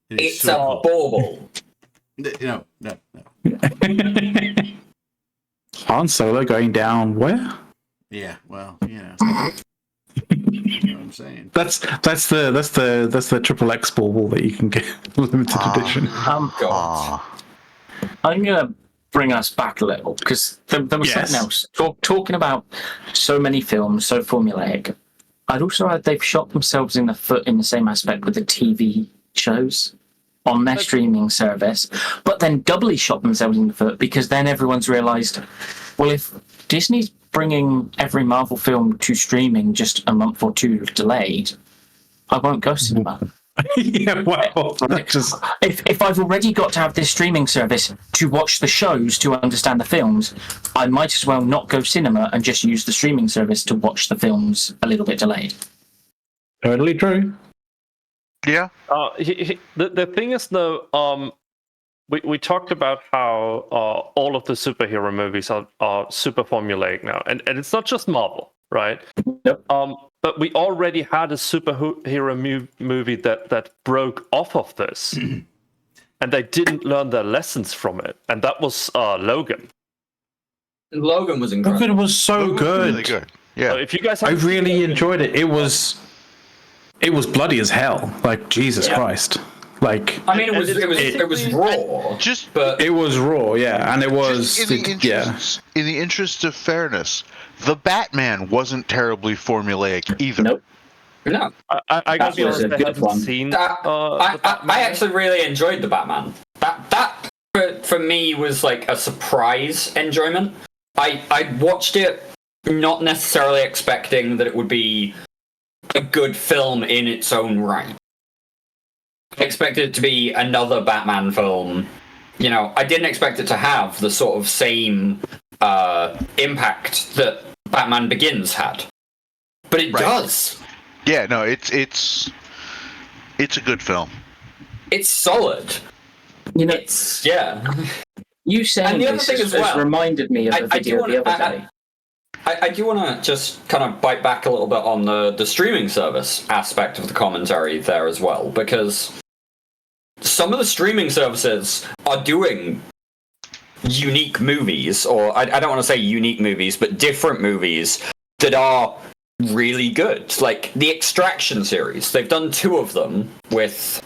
It's so a bauble. No. Han Solo going down where? Yeah, well, you know. You know what I'm saying? That's the triple X bauble that you can get limited edition. God. I'm gonna bring us back a little because there was something else. Talking about so many films, so formulaic. I'd also add they've shot themselves in the foot in the same aspect with the TV shows on their streaming service, but then doubly shot themselves in the foot because then everyone's realised, well, if Disney's bringing every Marvel film to streaming just a month or two delayed, I won't go cinema. Yeah, well, if I've already got to have this streaming service to watch the shows to understand the films, I might as well not go cinema and just use the streaming service to watch the films a little bit delayed. Totally true. Yeah. The thing is, though, we talked about how all of the superhero movies are super formulaic now, and it's not just Marvel, right? Yep. But we already had a superhero movie that broke off of this, and they didn't learn their lessons from it, and that was Logan. Logan was incredible. Logan was so good. Really good. Yeah. So if you guys, I really enjoyed it. It was bloody as hell. Like Jesus Christ. Like I mean, it was raw. But it was raw, yeah, and it was in the interest of fairness, the Batman wasn't terribly formulaic either. Nope. No, I gotta be honest, I haven't seen. I actually really enjoyed the Batman. That for me was like a surprise enjoyment. I watched it not necessarily expecting that it would be a good film in its own right. I expected it to be another Batman film. You know, I didn't expect it to have the sort of same impact that Batman Begins had, but it does. Yeah, no, it's a good film. It's solid. You know, You saying and the other thing as well reminded me of a video the other day. I do want to just kind of bite back a little bit on the streaming service aspect of the commentary there as well, because some of the streaming services are doing unique movies, or I don't want to say unique movies, but different movies that are really good. Like the Extraction series, they've done 2 of them with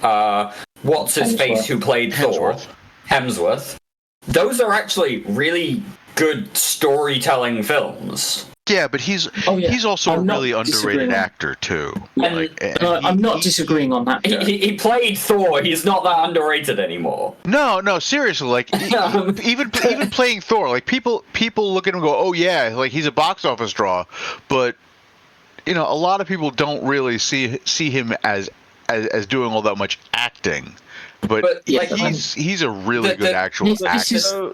what's his face who played Thor, Hemsworth. Those are actually really good storytelling films. Yeah, but he's also a really underrated actor too. I'm not disagreeing on that. He played Thor. He's not that underrated anymore. No, seriously. Like even playing Thor, like people look at him and go, "Oh yeah, like he's a box office draw," but a lot of people don't really see him as doing all that much acting. But he's a really good actual actor.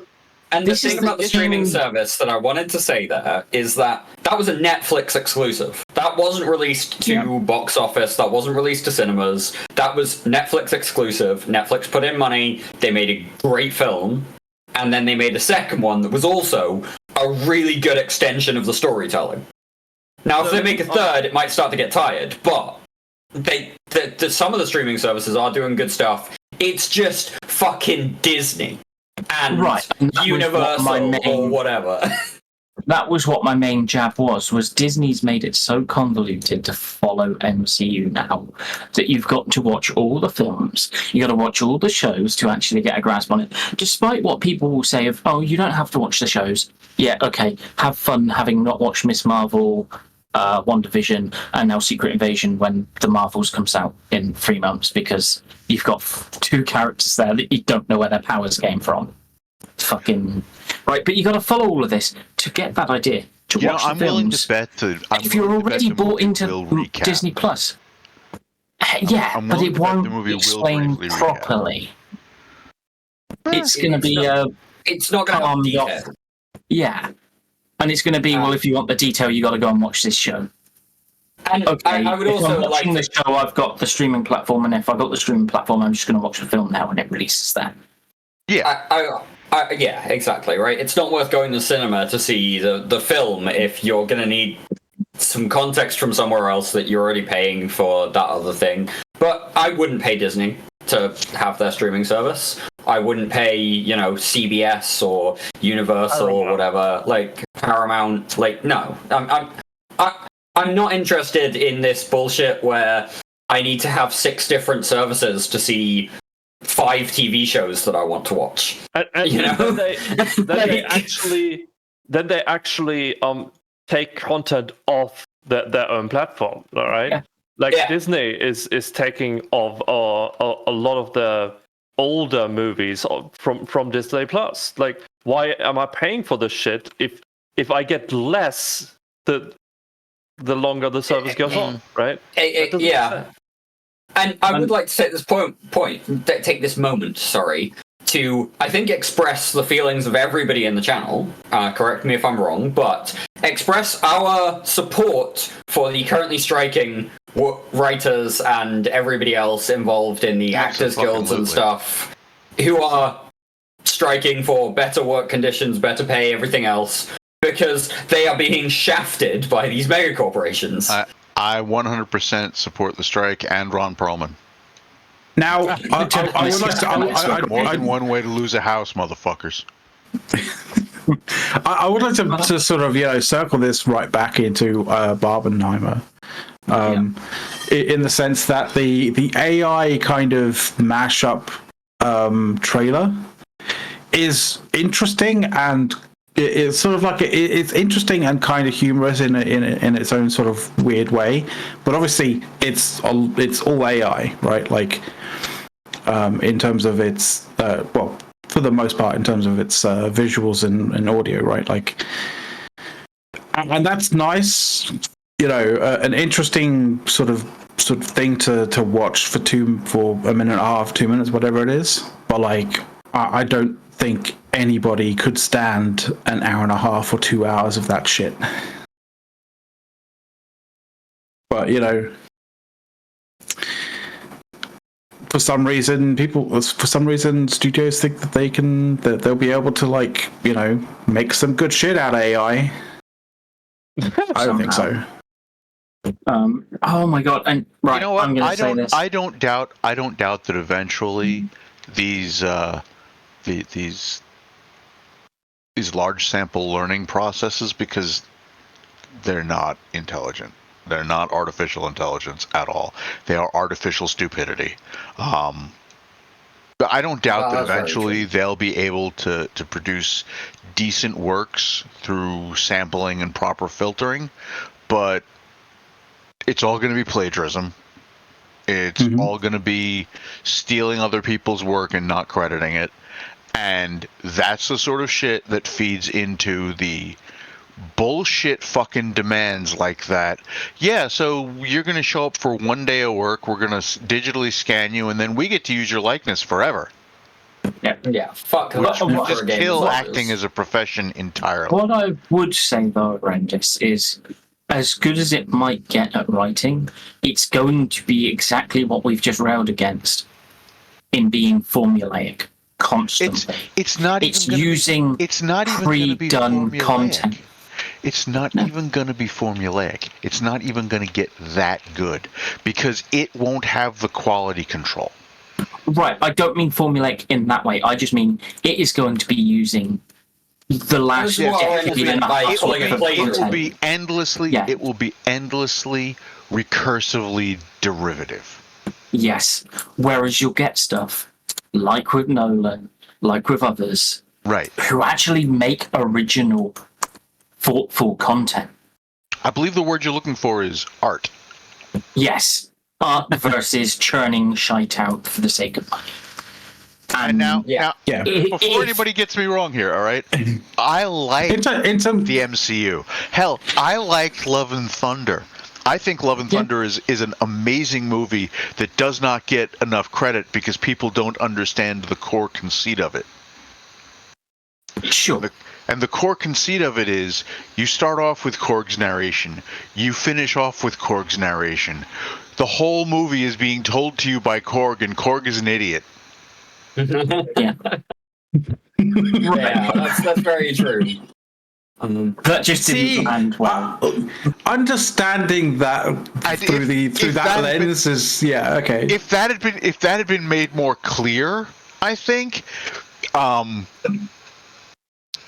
And the thing about the streaming service that I wanted to say there is that was a Netflix exclusive. That wasn't released to box office. That wasn't released to cinemas. That was Netflix exclusive. Netflix put in money. They made a great film. And then they made a second one that was also a really good extension of the storytelling. Now, if they make a third, it might start to get tired. But some of the streaming services are doing good stuff. It's just fucking Disney. And Universal or whatever. That was what my main jab was Disney's made it so convoluted to follow MCU now that you've got to watch all the films, you got to watch all the shows to actually get a grasp on it. Despite what people will say of, oh, you don't have to watch the shows. Yeah, okay, have fun having not watched Miss Marvel, WandaVision, and now Secret Invasion when the Marvels comes out in 3 months, because you've got 2 characters there that you don't know where their powers came from. Fucking right, but you got to follow all of this to get that idea to watch the I'm films. willing to bet if you're already bought into Disney Plus, but it won't explain properly. It's going to be it's not going to have detail. Yeah. And it's going to be, well, if you want the detail, you got to go and watch this show. And okay, I would also I'm watching the show, I've got the streaming platform, and if I've got the streaming platform, I'm just going to watch the film now, and it releases there. Yeah. Yeah, exactly, right? It's not worth going to the cinema to see the film if you're going to need some context from somewhere else that you're already paying for that other thing. But I wouldn't pay Disney to have their streaming service. I wouldn't pay, CBS or Universal or whatever, like Paramount. Like, no, I'm not interested in this bullshit where I need to have 6 different services to see 5 TV shows that I want to watch. And then they actually take content off their own platform. All right, Disney is taking off a lot of the older movies from Disney Plus. Like, why am I paying for this shit if I get less the longer the service goes on, right? And I would like to take this take this moment, to, I think, express the feelings of everybody in the channel. Correct me if I'm wrong, but express our support for the currently striking writers and everybody else involved in the Actors Guilds and stuff, who are striking for better work conditions, better pay, everything else, because they are being shafted by these mega corporations. I 100% support the strike and Ron Perlman. Now, I would like to. More than one way to lose a house, motherfuckers. I would like to sort of circle this right back into Barbenheimer, in the sense that the AI kind of mashup trailer is interesting, and it's sort of like it's interesting and kind of humorous in its own sort of weird way, but obviously it's all AI, right? Like in terms of its for the most part in terms of its visuals and audio, right? Like, and that's nice, an interesting sort of thing to watch for a minute and a half, 2 minutes, whatever it is. But like, I don't think anybody could stand an hour and a half or 2 hours of that shit. But for some reason studios think that they'll be able to make some good shit out of AI. I don't think so. Oh my god! And right, You know what? I'm going to say this. I don't doubt that eventually these large sample learning processes, because they're not intelligent. They're not artificial intelligence at all. They are artificial stupidity. But I don't doubt that eventually they'll be able to produce decent works through sampling and proper filtering, but it's all going to be plagiarism. It's all going to be stealing other people's work and not crediting it. And that's the sort of shit that feeds into the bullshit fucking demands like that. Yeah, so you're going to show up for 1 day of work, we're going to digitally scan you, and then we get to use your likeness forever. Yeah, fuck Which that. will just kill acting as a profession entirely. What I would say, though, Rendis, is as good as it might get at writing, it's going to be exactly what we've just railed against in being formulaic constantly. It's not it's even using it's not even pre-done content. It's not even going to be formulaic. It's not even going to get that good because it won't have the quality control. Right, I don't mean formulaic in that way. I just mean it is going to be using the last decade and a half. It will be endlessly. It will be endlessly, recursively derivative. Yes, whereas you'll get stuff like with Nolan, like with others, right, who actually make original, thoughtful content. I believe the word you're looking for is art. Yes, art versus churning shite out for the sake of money. And now, before anybody gets me wrong here, all right, I like the MCU. Hell, I liked Love and Thunder. I think Love and Thunder is an amazing movie that does not get enough credit because people don't understand the core conceit of it. Sure. And the core conceit of it is you start off with Korg's narration, you finish off with Korg's narration. The whole movie is being told to you by Korg, and Korg is an idiot. Yeah, that's very true. That just didn't land well. Understanding that through that lens is okay. If that had been made more clear, I think the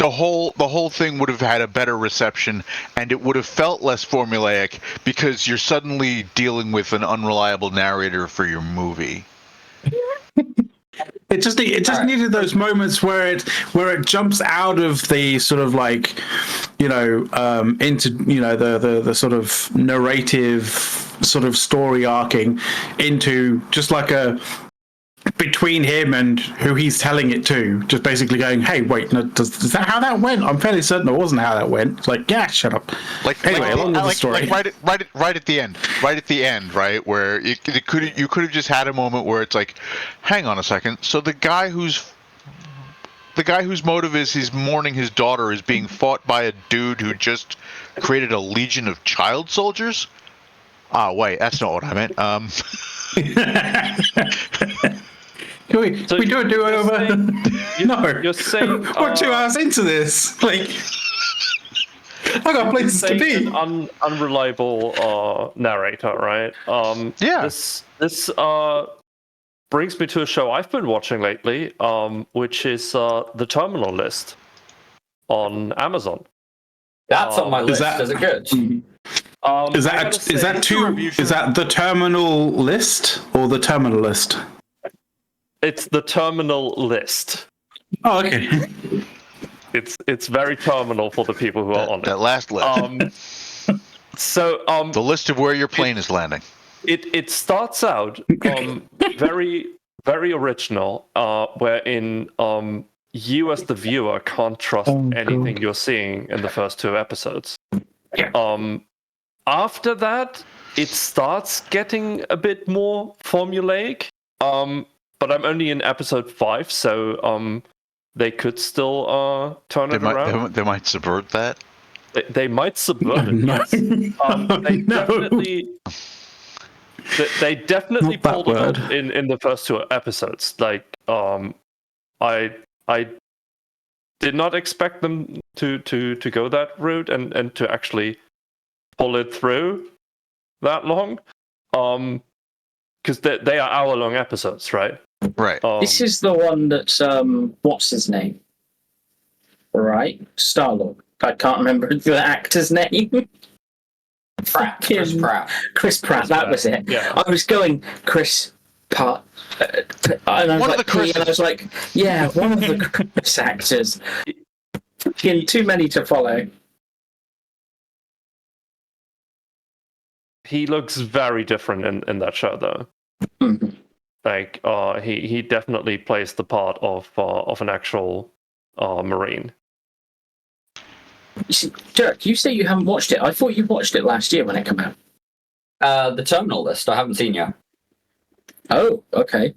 whole thing would have had a better reception, and it would have felt less formulaic because you're suddenly dealing with an unreliable narrator for your movie. It just needed those moments where it jumps out of the sort of like, into the sort of narrative sort of story arcing into just like a between him and who he's telling it to, just basically going, hey, wait, no, is that how that went? I'm fairly certain it wasn't how that went. It's like, yeah, shut up. Along with the story. Right at the end, right, where you could have just had a moment where it's like, hang on a second. So the guy whose motive is he's mourning his daughter is being fought by a dude who just created a legion of child soldiers? Wait, that's not what I meant. Can we do a do-over? No. You're saying... We're 2 hours into this. Like, I got places to be. An unreliable narrator, right? Yeah. This brings me to a show I've been watching lately, which is The Terminal List on Amazon. That's on my list. Is it good? Is that The Terminal List or The Terminal List? It's The Terminal List. Oh, okay. It's very terminal for the people who are on it. That last list. The list of where your plane is landing. It starts out very, very original, wherein you as the viewer can't trust anything you're seeing in the first 2 episodes. After that, it starts getting a bit more formulaic. But I'm only in episode 5, so they could still turn it around. They might subvert that. They might subvert it. Yes. They definitely pulled it off in the first 2 episodes. Like, I did not expect them to go that route and to actually pull it through that long. Because they are hour-long episodes, right? Right. This is the one that's what's his name? Right, Star-Lord. I can't remember the actor's name. Chris Pratt. Chris Pratt. That was it. Yeah. I was going Chris Pratt. And I was One of like, the Chris's. and I was like, yeah, one of the Chris actors. Fucking too many to follow. He looks very different in that show, though. Mhm. Like, he definitely plays the part of an actual Marine. Dirk, you say you haven't watched it. I thought you watched it last year when it came out. The Terminal List, I haven't seen yet. Oh, okay.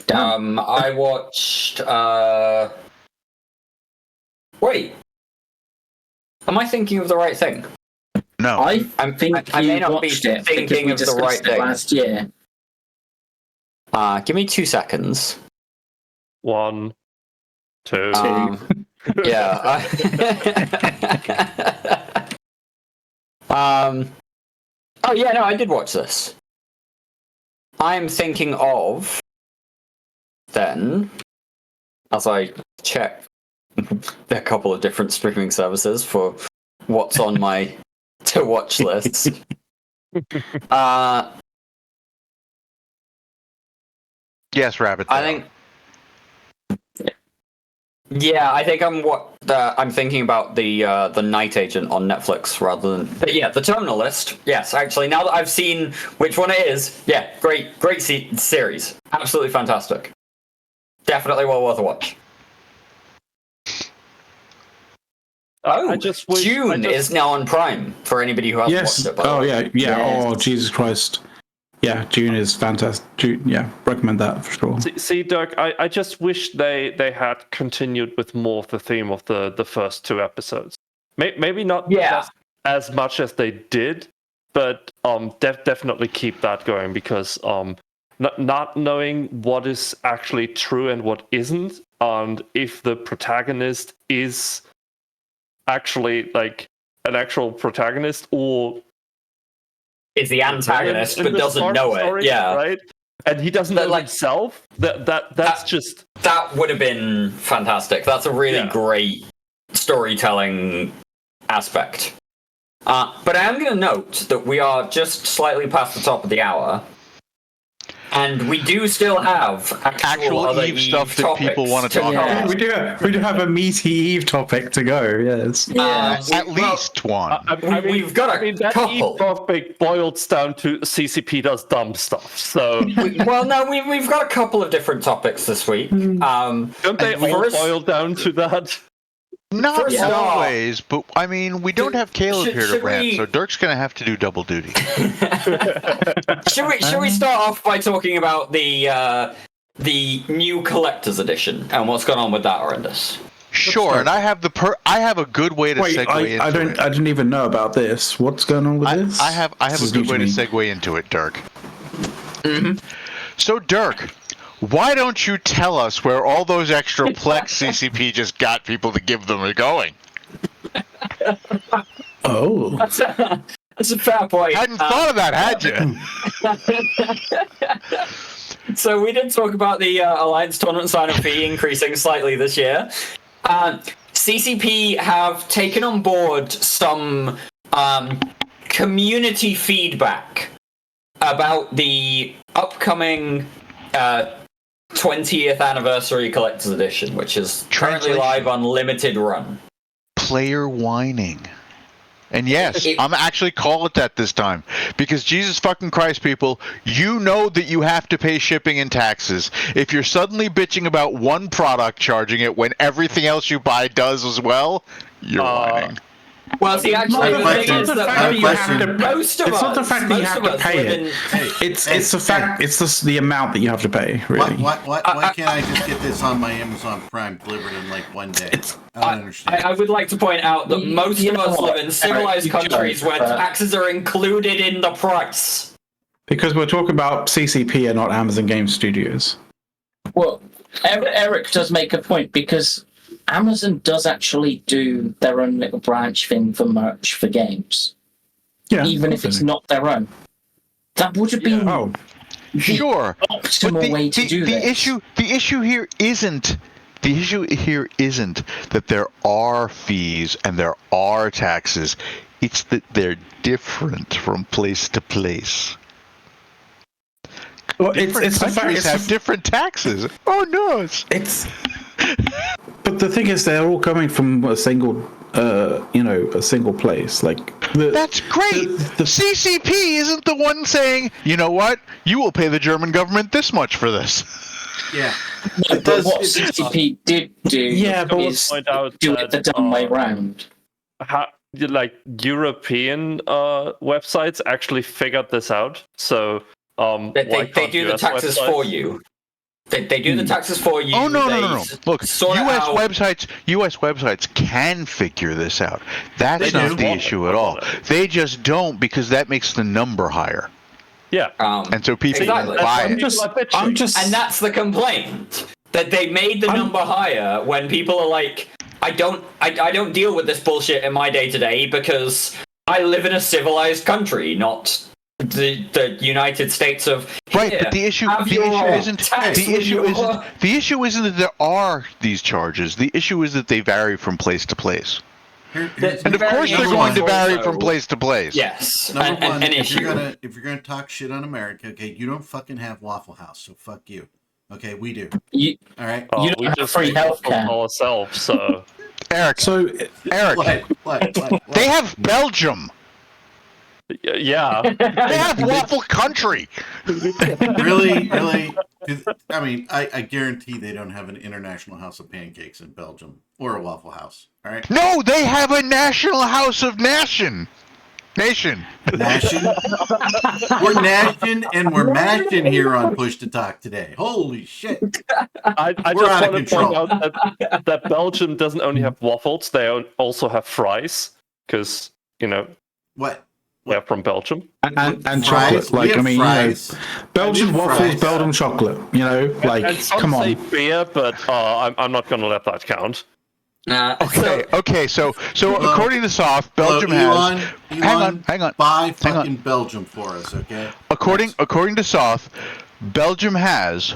Damn. I watched. Wait. Am I thinking of the right thing? No. I think I may you not be watched it thinking because we of the right discussed it thing. last year. Give me 2 seconds. 1, 2. Yeah. Oh yeah, no, I did watch this. I'm thinking of then, as I check a couple of different streaming services for what's on my to watch list. Yes, Rabbit. I think. Yeah, I think I'm thinking about the Night Agent on Netflix rather than. But yeah, the Terminal List. Yes, actually, now that I've seen which one it is, yeah, great series, absolutely fantastic. Definitely well worth a watch. I just wish June is now on Prime for anybody who hasn't Yes. watched it. By the Oh way. yeah. Yes. Oh Jesus Christ. Yeah, June is fantastic. June, yeah, recommend that for sure. See, Dirk, I just wish they had continued with more of the theme of the first 2 episodes. Maybe not as much as they did, but definitely keep that going, because not knowing what is actually true and what isn't, and if the protagonist is actually like an actual protagonist or Is the antagonist but doesn't know it. Yeah, right. And he doesn't know himself. That's just that would have been fantastic. That's a really great storytelling aspect. But I am going to note that we are just slightly past the top of the hour, and we do still have actual other Eve stuff that people want to talk about. We do have a meaty Eve topic to go. Yes. At least one. We've got a that couple. Eve topic boils down to CCP does dumb stuff. So Well, no, we've got a couple of different topics this week. don't they all boil down to that? Not First off- always, but I mean, we don't have Caleb here to should rant, we- so Dirk's going to have to do double duty. Should we start off by talking about the new collector's edition and what's going on with that horrendous? Sure, and I have I have a good way to Wait, segue into I it. didn't even know about this. What's going on with this? I have This a is good new way to me. segue into it, Dirk. So, Dirk, why don't you tell us where all those extra Plex CCP just got people to give them a going? Oh. That's a fair point. Hadn't thought of that, had you? So we did talk about the Alliance tournament sign-up fee increasing slightly this year. CCP have taken on board some community feedback about the upcoming 20th anniversary collector's edition, which is currently Translation. live on limited run. Player whining. And yes, I'm actually call it that this time. Because Jesus fucking Christ, people, you know that you have to pay shipping and taxes. If you're suddenly bitching about one product charging it when everything else you buy does as well, you're whining. Well, see, actually, the thing is the that fact that you have to. most of It's not the us- fact that you most have of to us pay live it. in- It's the fact. It's the amount that you have to pay. Really. Why can't I just get this on my Amazon Prime delivered in like one day? I don't understand. I would like to point out that most You of know us what, live in civilized Eric, you countries joke, where but- taxes are included in the price. Because we're talking about CCP and not Amazon Game Studios. Well, Eric does make a point, because Amazon does actually do their own little branch thing for merch for games. Yeah, even if it's not their own. That would have been Oh, Sure, optimal way to do this. The issue here isn't that there are fees and there are taxes. It's that they're different from place to place. well, Different it's the fact. countries have different taxes. Oh no, It's. But the thing is, they're all coming from a single, a single place. Like that's great. The CCP isn't the one saying, you know what, you will pay the German government this much for this. Yeah. No, but what CCP did do is point out do it the dumb way round. How, like, European websites actually figured this out. So They do the taxes for you. They do the taxes for you. Oh no. Look, sort U.S. out- websites can figure this out. That's not the issue at all. They just don't, because that makes the number higher, Yeah. and so people Exactly. buy That's it. I'm just And that's the complaint, that they made the number higher when people are like, I don't deal with this bullshit in my day to day because I live in a civilized country, not the United States of Right, here, but the issue have your isn't tax the issue with isn't your- the issue isn't that there are these charges. The issue is that they vary from place to place. And of course they're going to vary from place to place. Yes, Number one, an if issue. you're gonna talk shit on America, okay, you don't fucking have Waffle House, so fuck you. Okay, we do. You, All right. You don't we have just free healthcare. ourselves. So Eric, What? they have Belgium. yeah. They have waffle country. Really? I mean, I guarantee they don't have an International House of Pancakes in Belgium or a Waffle House. All right. No, they have a National House of Nation. Nation. We're nation and we're mashing here on Push to Talk today. Holy shit. I We're just out of want to point out that Belgium doesn't only have waffles; they also have fries, because What? they're from Belgium. and Fries? chocolate. We Like, have I mean, fries. Belgian I do waffles, fries. Belgian chocolate. Like, And some come say on. beer, but I'm not going to let that count. Okay, so according to Soft, Belgium Elon, has. Hang on. Buy fucking Belgium for us, okay? According to Soth, Belgium has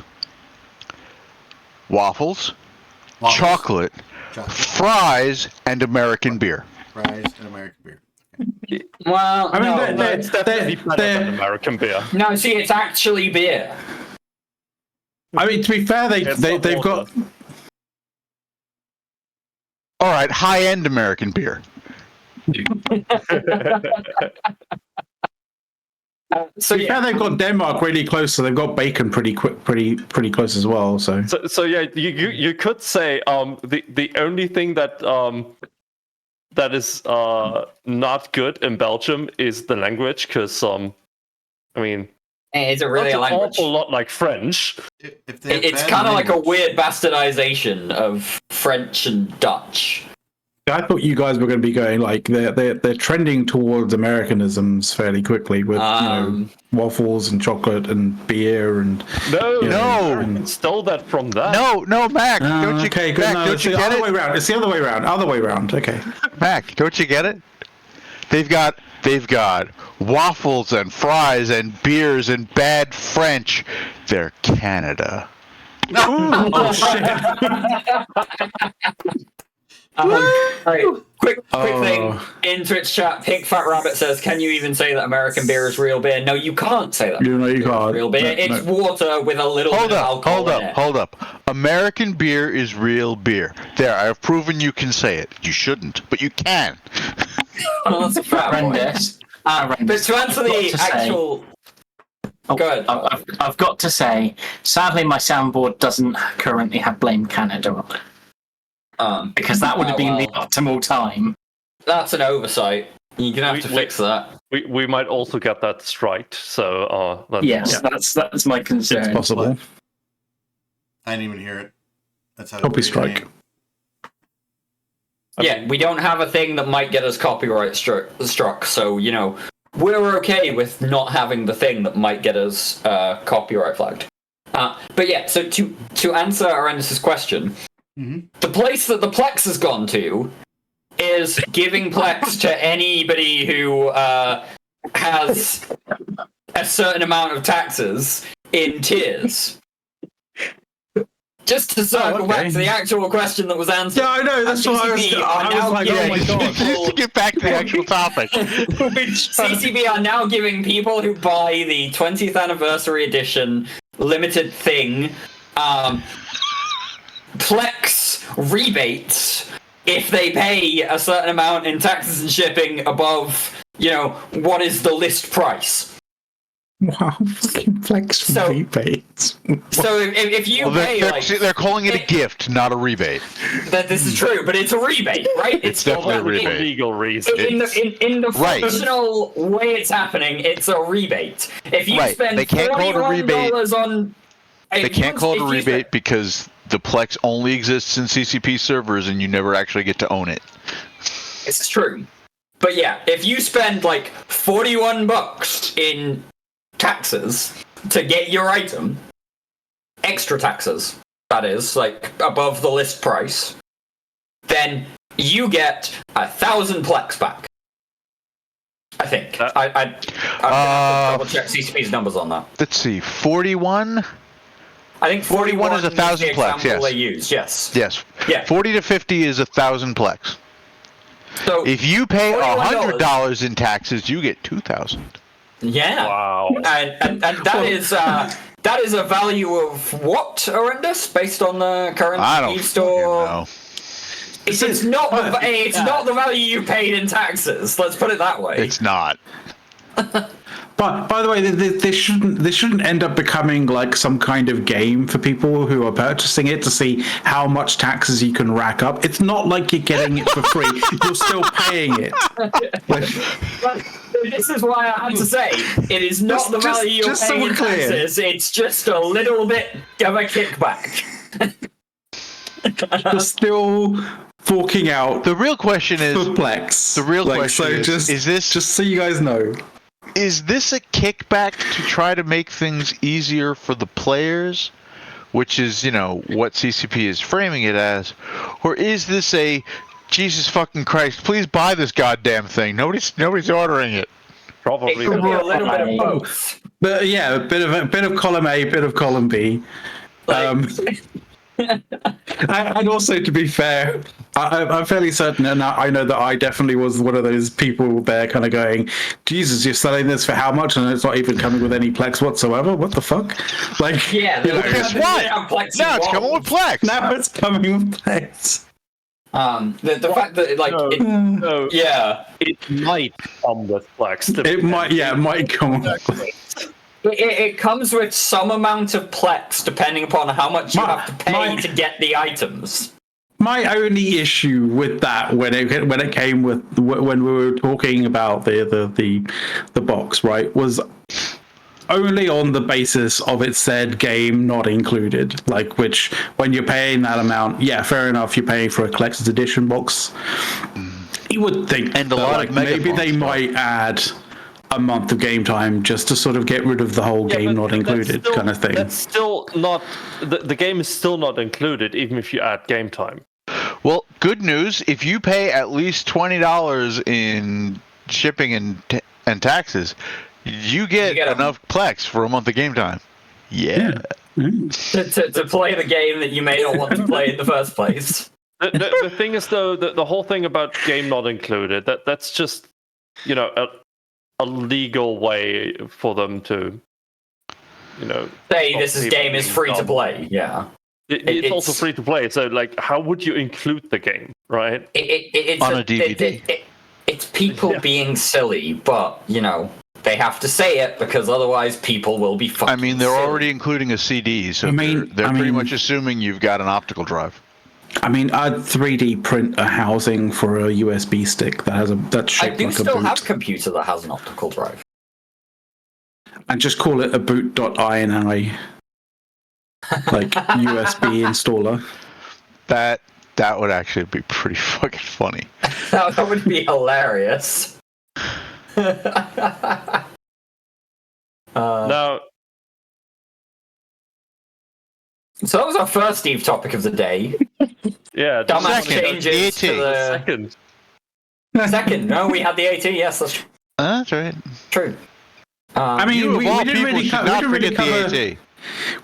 waffles, chocolate, fries, and American beer. Fries and American beer. Well, I mean, no, It's definitely better than American beer. no, see, it's actually beer. I mean, to be fair, It's not they've water. got. All right, high-end American beer. So To be fair, they've got Denmark really close, so they've got bacon pretty close as well. So So yeah, you could say the only thing that that is not good in Belgium is the language, because I mean, is it really it's a an language? awful lot like French. If they have It's bad kind of like a language- weird bastardization of French and Dutch. I thought you guys were going to be going like they're trending towards Americanisms fairly quickly with waffles and chocolate and beer and No, No. Americans stole that from that. No, Mac, don't you, okay, good. Mac, No, don't it's you the get other way it? around. It's the other way around. Other way around. Okay. Mac, don't you get it? They've got waffles and fries and beers and bad French. They're Canada. Oh shit! Right. Quick Oh. thing in Twitch chat. Pink Fat Rabbit says, "Can you even say that American beer is real beer?" No, you can't say that. You know you can't. Real beer. No, It's no. water with a little Hold bit of up, alcohol in it. hold up. American beer is real beer. There, I have proven you can say it. You shouldn't, but you can. Oh, that's a fat boy. Horrendous. But Horrendous. to answer I've got the to say- actual, Oh, go ahead. I've got to say, sadly, my soundboard doesn't currently have Blame Canada on it, because that would have been the optimal time. That's an oversight. You're gonna have to fix that. We might also get that striked. So Yes, that's my concern. It's possible. I didn't even hear it. That's how. Copy it's strike. named. Yeah, we don't have a thing that might get us copyright struck, so we're okay with not having the thing that might get us copyright flagged. But yeah, so to answer Arendis' question, the place that the Plex has gone to is giving Plex to anybody who has a certain amount of taxes in tiers. Just to circle back to the actual question that was answered. Yeah, I know. That's what I was like, oh my god. Just to get back to the actual topic. CCB are now giving people who buy the 20th anniversary edition limited thing Plex rebates if they pay a certain amount in taxes and shipping above, what is the list price. Wow, fucking Plex rebates. So if you pay, they're calling it a gift, not a rebate. This is true, but it's a rebate, right? It's definitely a rebate. Legal reason. In the functional way it's happening, it's a rebate. If you spend $41 on... They can't call it a rebate because the Plex only exists in CCP servers and you never actually get to own it. This is true. But yeah, if you spend like $41 in taxes to get your item, extra taxes, that is, like above the list price, then you get 1,000 Plex back. I think. I'd double check CCP's numbers on that. Let's see, 41? I think 41 is 1,000 Plex, yes. They use, yes. Yes. Yeah. 40 to 50 is 1,000 Plex. So if you pay $100 $100 in taxes, you get 2,000. Yeah. Wow. And that is a value of what, Horrendous, based on the current Eve store? It's not the value you paid in taxes. Let's put it that way. It's not. But by the way, this shouldn't end up becoming like some kind of game for people who are purchasing it to see how much taxes you can rack up. It's not like you're getting it for free. You're still paying it. This is why I had to say it is not the value you're paying in taxes. It's just a little bit of a kickback. You're still forking out. The real question is for Plex. The real question is this? Just so you guys know. Is this a kickback to try to make things easier for the players, which is, what CCP is framing it as, or is this a Jesus fucking Christ, please buy this goddamn thing. Nobody's ordering it. Probably. It could be a little bit of both. But yeah, a bit of column A, bit of column B. And also, to be fair, I'm fairly certain, and I know that I definitely was one of those people there kind of going, Jesus, you're selling this for how much? And it's not even coming with any Plex whatsoever? What the fuck? Like, yeah, guess what? Now it's coming with Plex. Now it's coming with Plex. The fact that, it might come with Plex. It might come with Plex. It comes with some amount of Plex, depending upon how much you have to pay to get the items. My only issue with that when it came with when we were talking about the box, right, was only on the basis of it said game not included. Like, which when you're paying that amount, yeah, fair enough, you're paying for a collector's edition box. You would think and a lot of maybe they might add a month of game time just to sort of get rid of the whole game not included kind of thing. That's still not the game is still not included even if you add game time. Well, good news, if you pay at least $20 in shipping and taxes, you get enough Plex for a month of game time. Yeah. To play the game that you may not want to play in the first place. The thing is, though, the whole thing about game not included, that's just, a legal way for them to, say this game is free to play. Yeah, it's also free to play. So, like, how would you include the game, right? It's on a DVD. It's people being silly, but they have to say it because otherwise people will be fucking. I mean, they're silly. already including a CD, so they're pretty much assuming you've got an optical drive. I mean, I'd 3D print a housing for a USB stick that's shaped like a boot. I do still have a computer that has an optical drive. And just call it a boot.ini, like USB installer. That would actually be pretty fucking funny. That would be hilarious. Now. So that was our first Eve topic of the day. Yeah, dumbass changes to the second. Second, no, we had the AT. Yes, that's true. That's right. True. I mean, You we of all didn't people really, should co- we not didn't really forget cover. the AT.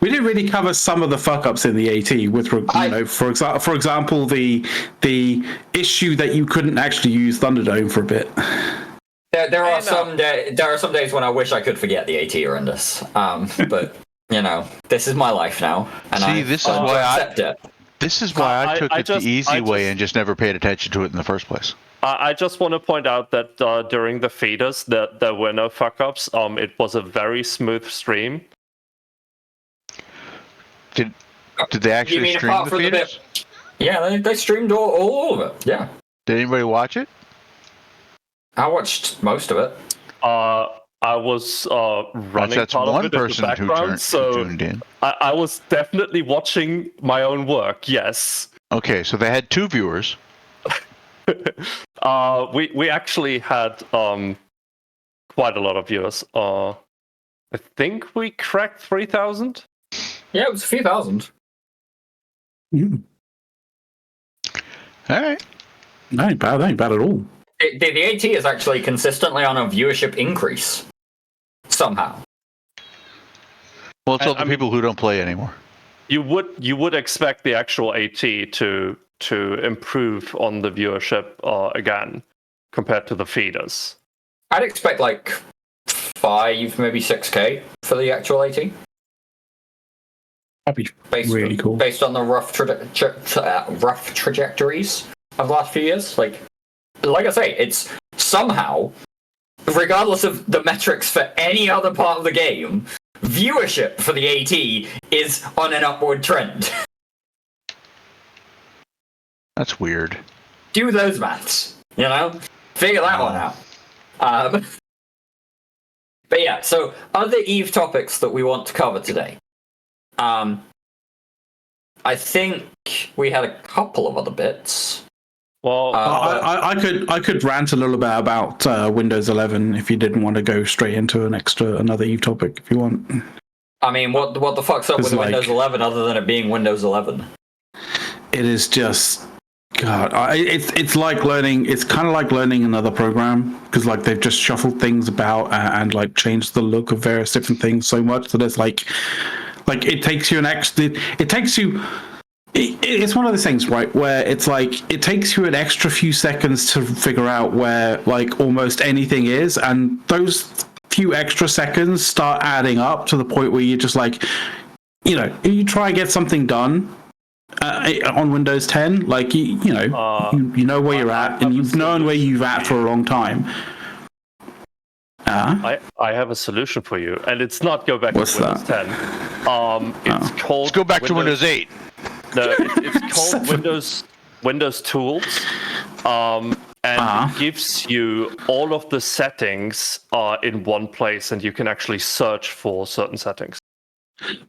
We didn't really cover some of the fuck ups in the AT with, for example, the issue that you couldn't actually use Thunderdome for a bit. There are some days when I wish I could forget the AT horrendous. But this is my life now, and This is why I took I the easy way and just never paid attention to it in the first place. I just want to point out that during the feeders, there were no fuck-ups. It was a very smooth stream. Did they actually stream the feeders? Yeah, they streamed all of it. Yeah. Did anybody watch it? I watched most of it. I was running That's part one of it in the person who background, tuned in. I was definitely watching my own work. Yes. Okay, so they had 2 viewers. We actually had quite a lot of viewers. I think we cracked 3,000. Yeah, it was a few thousand. Mm. All right. That ain't bad at all. The AT is actually consistently on a viewership increase somehow. Well, it's all the people who don't play anymore. You would expect the actual AT to improve on the viewership again compared to the feeders. I'd expect like 5, maybe 6K for the actual AT. That'd be really cool. Based on the rough trajectories of the last few years. Like I say, it's somehow, regardless of the metrics for any other part of the game, viewership for the AT is on an upward trend. That's weird. Do those maths, Figure that one out. But yeah, so other EVE topics that we want to cover today. I think we had a couple of other bits. Well, I could rant a little bit about Windows 11 if you didn't want to go straight into another EVE topic. If you want. I mean, what the fuck's up with Windows 11 other than it being Windows 11? It is just God. It's like learning. It's kind of like learning another program because like they've just shuffled things about and like changed the look of various different things so much that it's like it takes you it's one of those things, right, where it's like it takes you an extra few seconds to figure out where like almost anything is, and those few extra seconds start adding up to the point where you're just like, you try and get something done on Windows 10, like you know where you're at, and you've known where you've at for a long time. I have a solution for you, and it's not go back to Windows 10. It's called. Let's go back to Windows 8. No, it's called Windows Tools, and it gives you all of the settings in one place, and you can actually search for certain settings.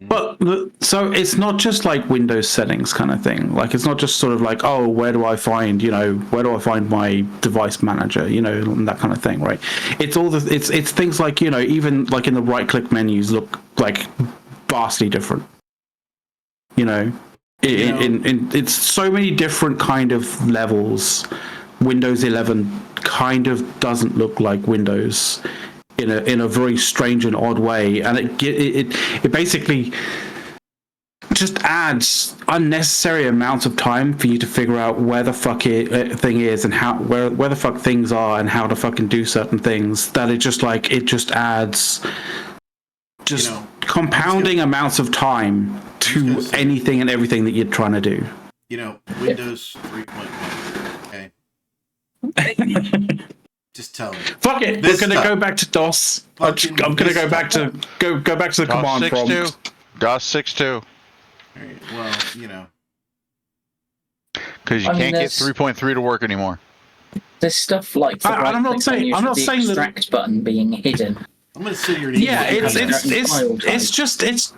But so it's not just like Windows settings kind of thing. Like it's not just sort of like, oh, where do I find my device manager, and that kind of thing, right? It's all it's things like, even like in the right click menus look like vastly different. It's so many different kind of levels. Windows 11 kind of doesn't look like Windows in a very strange and odd way, and it basically just adds unnecessary amounts of time for you to figure out where the fuck thing is and where the fuck things are and how to fucking do certain things. That it just adds compounding amounts of time to anything and everything that you're trying to do. Windows 3.1. Okay. Just tell me. Fuck it. We're gonna go back to DOS. I'm gonna go back to the command prompt. DOS 6.2. Right, well, because you can't get 3.3 to work anymore. There's stuff like the I'm not saying the extract button being hidden. I'm gonna sit here.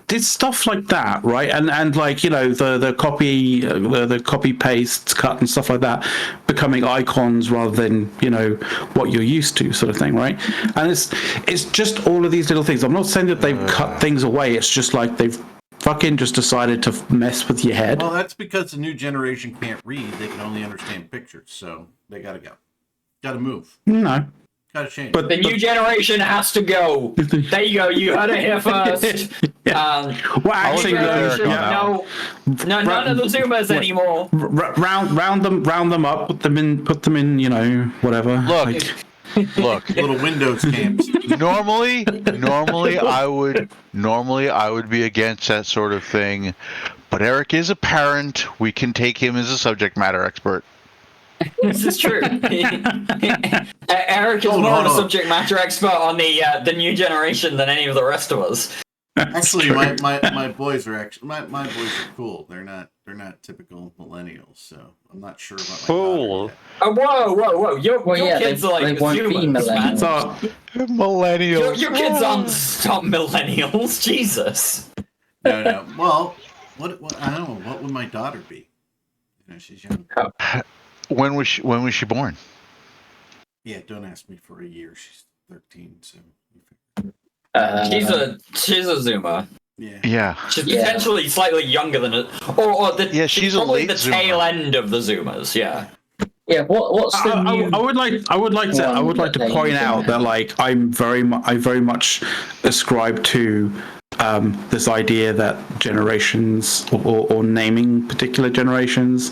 It's stuff like that, right? And like the copy paste cut and stuff like that becoming icons rather than what you're used to, sort of thing, right? And it's just all of these little things. I'm not saying that they've cut things away. It's just like they've fucking just decided to mess with your head. Well, that's because the new generation can't read; they can only understand pictures, so they gotta go, gotta move. No. Gotta change. But The new generation has to go. There you go. You heard it here first. well, actually, New generation, yeah. no, none of the Zoomers anymore. round them up, put them in, you know, whatever. Look. Look, Little Windows camps. normally I would be against that sort of thing, but Eric is a parent. We can take him as a subject matter expert. This is true. Eric is more of a subject matter expert on the new generation than any of the rest of us. Actually, my boys are my boys are cool. They're not typical millennials, so I'm not sure about my Cool. daughter yet. Whoa! Your kids are like they won't be Zoomers, man. Millennials. Your kids aren't top millennials. Jesus. No. Well, what I don't know. What would my daughter be? You know, she's young. When was she born? Yeah, don't ask me for a year. She's 13, so. She's a Zoomer. Yeah. Yeah. She's potentially slightly younger than it, or she's a probably late the Zoomer. tail end of the Zoomers. Yeah. Yeah, what's the new? I would like to point out that like I very much ascribe to this idea that generations or naming particular generations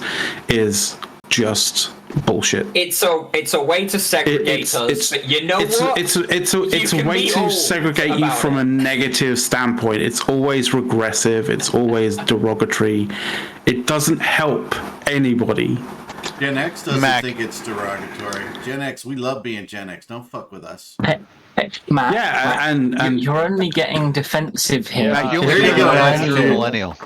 is just bullshit. It's a way to segregate us. But you know what? It's a way to segregate you from a negative standpoint. It's always regressive. It's always derogatory. It doesn't help anybody. Gen X doesn't think it's derogatory. Gen X, we love being Gen X. Don't fuck with us. Matt, Yeah, and you're only getting defensive here. Matt, you're There you go. a millennial.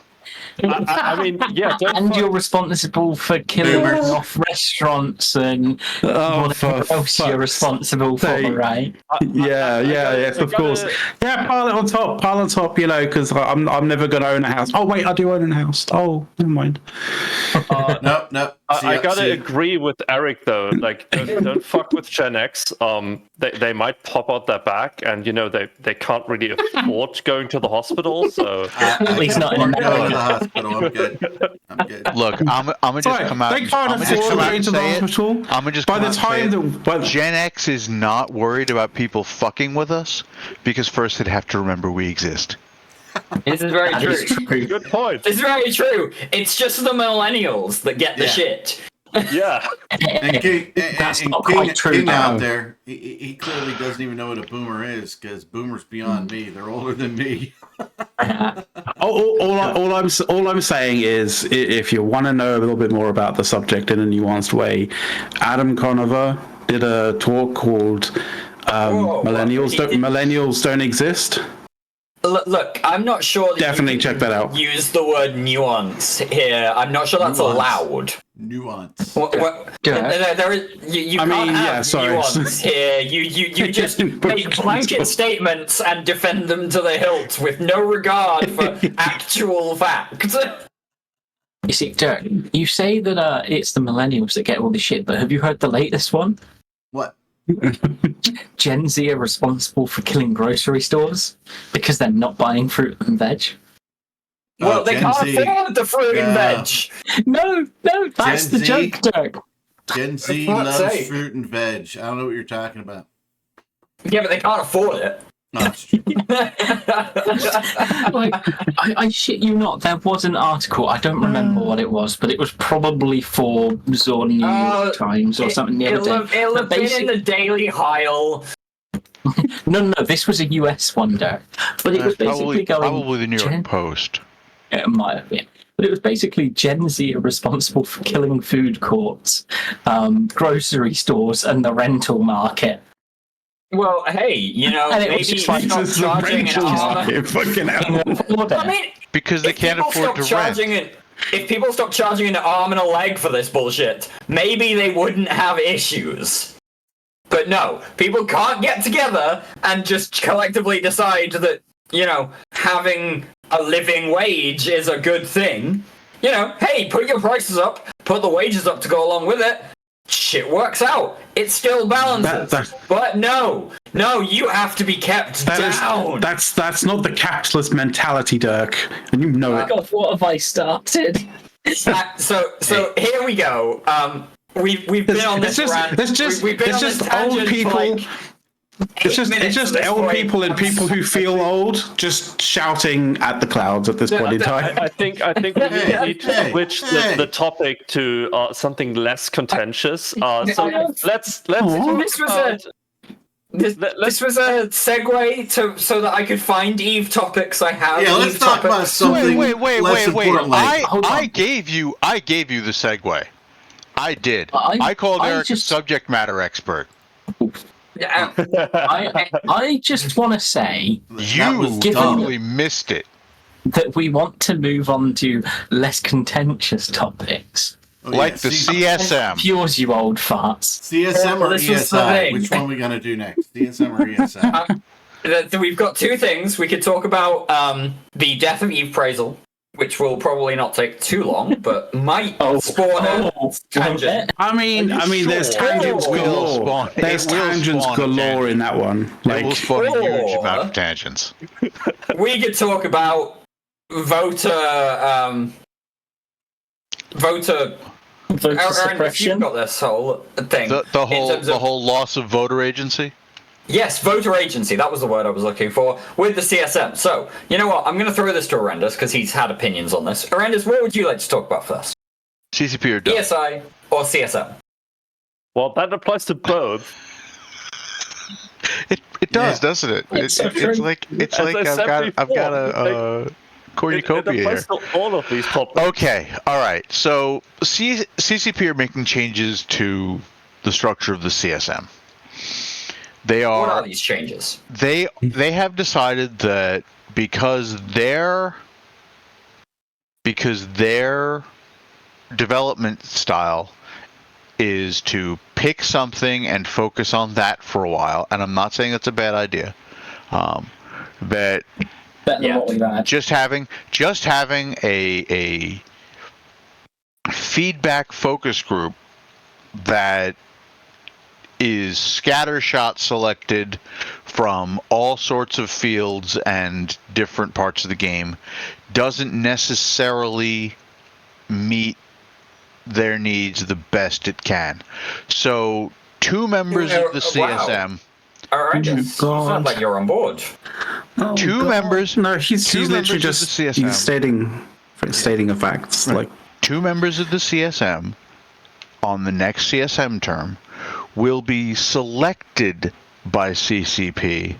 I mean, yeah. And you're responsible for killing Boomers. off restaurants and whatever else you're responsible for, right? Yes, of course. Yeah, pile it on top, you know, because I'm never going to own a house. Oh, wait, I do own a house. Oh, never mind. Nope. I gotta agree with Eric though. Like, don't fuck with Gen X. They might pop out their back, and you know they can't really afford going to the hospital. So At least not in Going to the America. hospital. I'm good. Look, I'm gonna just come out. They can't afford going to the hospital. I'm gonna just By come the out and time say it. that Gen X is not worried about people fucking with us because first they'd have to remember we exist. This is very That is true. true. good point. This is very true. It's just the millennials that get the Yeah. shit. Yeah. And That's King, not quite true, King though. out there, he clearly doesn't even know what a boomer is because boomers beyond me. They're older than me. all I'm saying is, if you want to know a little bit more about the subject in a nuanced way, Adam Conover did a talk called "Millennials Don't Exist." Look, I'm not sure that Definitely you can check that out. use the word nuance here. I'm not sure that's Nuance. allowed. Nuance. There is, you I can't mean, have yeah, sorry. nuance here. You just make blanket statements and defend them to the hilt with no regard for actual fact. You see, Dirk, you say that it's the millennials that get all the shit, but have you heard the latest one? What? Gen Z are responsible for killing grocery stores because they're not buying fruit and veg. Well, they Gen can't Z. afford the fruit and veg. No, that's Gen the Z? joke, Dirk. Gen Z For fuck's loves sake. fruit and veg. I don't know what you're talking about. Yeah, but they can't afford it. No, it's true. Like, I shit you not, there was an article, I don't remember what it was, but it was probably for Zorn New York Times or something the other day. It'll have been in the Daily Heil. No, this was a US one, Dirk. But it was basically probably the New York Gen- Post. It might have been. But it was basically Gen Z are responsible for killing food courts, grocery stores, and the rental market. Well, hey, you know, And it maybe was just stop like, Jesus, the charging an rental arm. market, fucking hell. I mean, Because they if can't people afford stop to rent. charging it, if people stop charging an arm and a leg for this bullshit, maybe they wouldn't have issues. But no, people can't get together and just collectively decide that, you know, having a living wage is a good thing. You know, hey, put your prices up, put the wages up to go along with it. Shit works out. It still balances. But no, you have to be kept down. That's not the capitalist mentality, Dirk, and you know it. God, what have I started? So here we go. we've been on this rant. We've been on this tangent old people. for like It's just old people and people who feel old just shouting at the clouds at this point in time. I think we need to switch the topic to something less contentious. So let's. This was a segue so that I could find Eve topics I have. Yeah, let's talk about something less important. I gave you the segue. I did. I called Eric a subject matter expert. I just want to say you totally missed it. That we want to move on to less contentious topics. Like the CSM. Fuels you old farts. CSM or ESI? Which one are we going to do next? CSM or ESI? We've got two things. We could talk about the death of Eve Praisel, which will probably not take too long, but might spawn a tangent. I mean, there's tangents galore. There's tangents galore in that one. It will spawn a huge amount of tangents. We could talk about voter suppression. You've got this whole thing. The whole loss of voter agency? Yes, voter agency. That was the word I was looking for. With the CSM. So, you know what? I'm going to throw this to Arendis because he's had opinions on this. Arendis, what would you like to talk about first? CCP or DOE? ESI or CSM? Well, that applies to both. It does, doesn't it? It's like I've got a cornucopia here. All of these topics. Okay, all right. So CCP are making changes to the structure of the CSM. What are these changes? They have decided that because their development style is to pick something and focus on that for a while, and I'm not saying that's a bad idea. That just having a feedback focus group that is scattershot selected from all sorts of fields and different parts of the game doesn't necessarily meet their needs the best it can. So 2 members of the CSM. Alright, sounds like you're on board. Oh, 2 members. No, he's literally just he's stating a fact. Like 2 members of the CSM on the next CSM term will be selected by CCP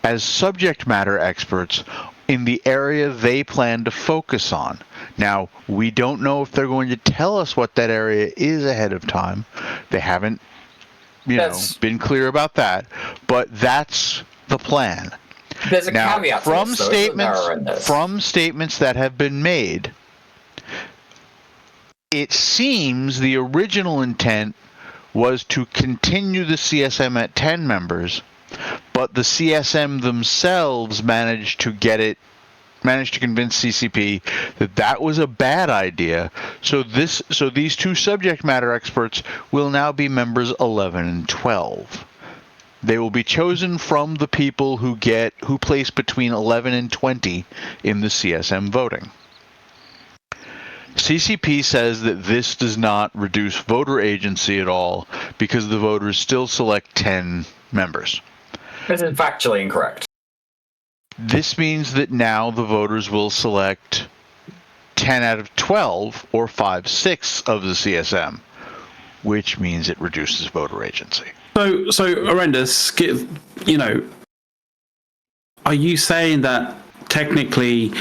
as subject matter experts in the area they plan to focus on. Now, we don't know if they're going to tell us what that area is ahead of time. They haven't, been clear about that, but that's the plan. There's a caveat from to this, from statements that have been made, it seems the original intent was to continue the CSM at 10 members, but the CSM themselves managed to convince CCP that was a bad idea. So these 2 subject matter experts will now be members 11 and 12. They will be chosen from the people who place between 11 and 20 in the CSM voting. CCP says that this does not reduce voter agency at all because the voters still select 10 members. This is factually incorrect. This means that now the voters will select 10 out of 12 or 5/6 of the CSM, which means it reduces voter agency. So Arendis, are you saying that technically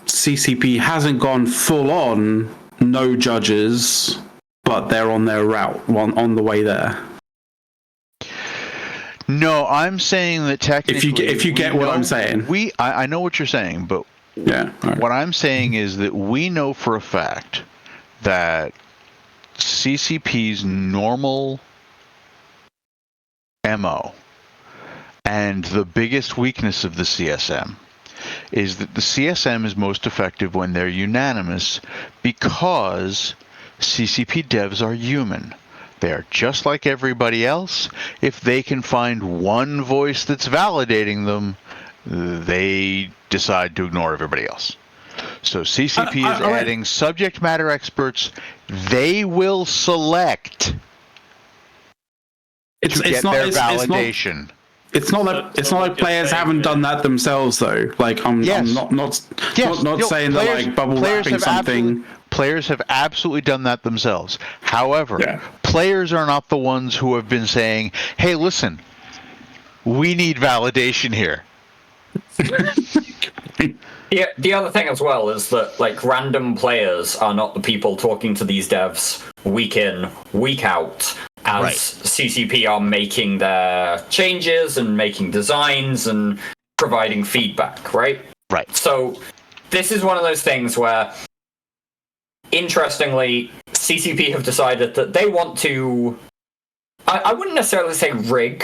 CCP hasn't gone full on no judges, but they're on their route, on the way there? No, I'm saying that technically, if you get what I'm saying, I know what you're saying, but what I'm saying is that we know for a fact that CCP's normal MO and the biggest weakness of the CSM is that the CSM is most effective when they're unanimous because CCP devs are human. They are just like everybody else. If they can find one voice that's validating them, they decide to ignore everybody else. So CCP is adding subject matter experts they will select to get their validation. It's not like players haven't done that themselves though. Like I'm not saying that like bubble wrapping something. Players have absolutely done that themselves. However, players are not the ones who have been saying, "Hey, listen, we need validation here." Yeah, the other thing as well is that like random players are not the people talking to these devs week in, week out, as CCP are making their changes and making designs and providing feedback, right? Right. So this is one of those things where, interestingly, CCP have decided that they want to, I wouldn't necessarily say rig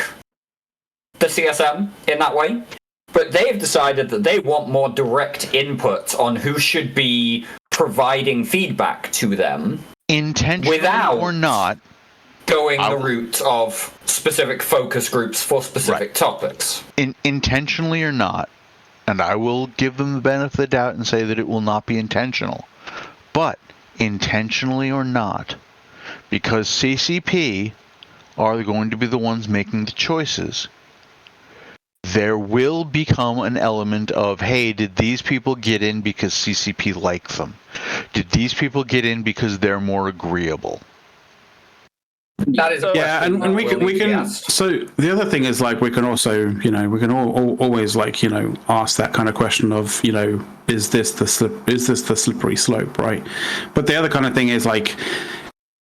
the CSM in that way, but they've decided that they want more direct input on who should be providing feedback to them. Intentionally or not. Going the route of specific focus groups for specific topics. Intentionally or not, and I will give them the benefit of the doubt and say that it will not be intentional, but intentionally or not, because CCP are going to be the ones making the choices, there will become an element of, hey, did these people get in because CCP liked them? Did these people get in because they're more agreeable? That is and we can. So the other thing is like we can also, we can always like ask that kind of question of is this the slippery slope, right? But the other kind of thing is like,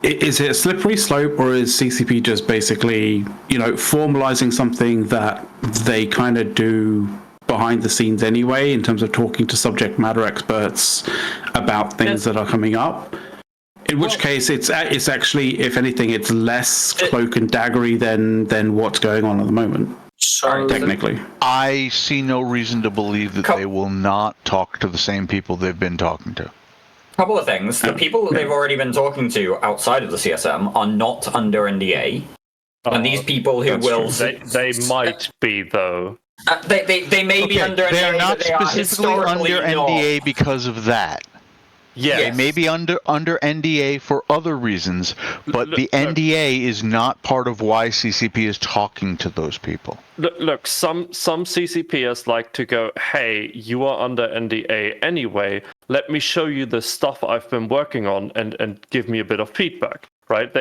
is it a slippery slope, or is CCP just basically formalizing something that they kind of do behind the scenes anyway, in terms of talking to subject matter experts about things that are coming up? In which case, it's actually, if anything, it's less cloak and daggery than what's going on at the moment. So technically, I see no reason to believe that they will not talk to the same people they've been talking to. Couple of things. The people that they've already been talking to outside of the CSM are not under NDA. And these people who will... They might be, though. They may be under NDA, they are not but they specifically are under NDA because of that. Yes. They may be under NDA for other reasons, but the NDA is not part of why CCP is talking to those people. Look, some CCPers like to go, hey, you are under NDA anyway, let me show you the stuff I've been working on and give me a bit of feedback, right?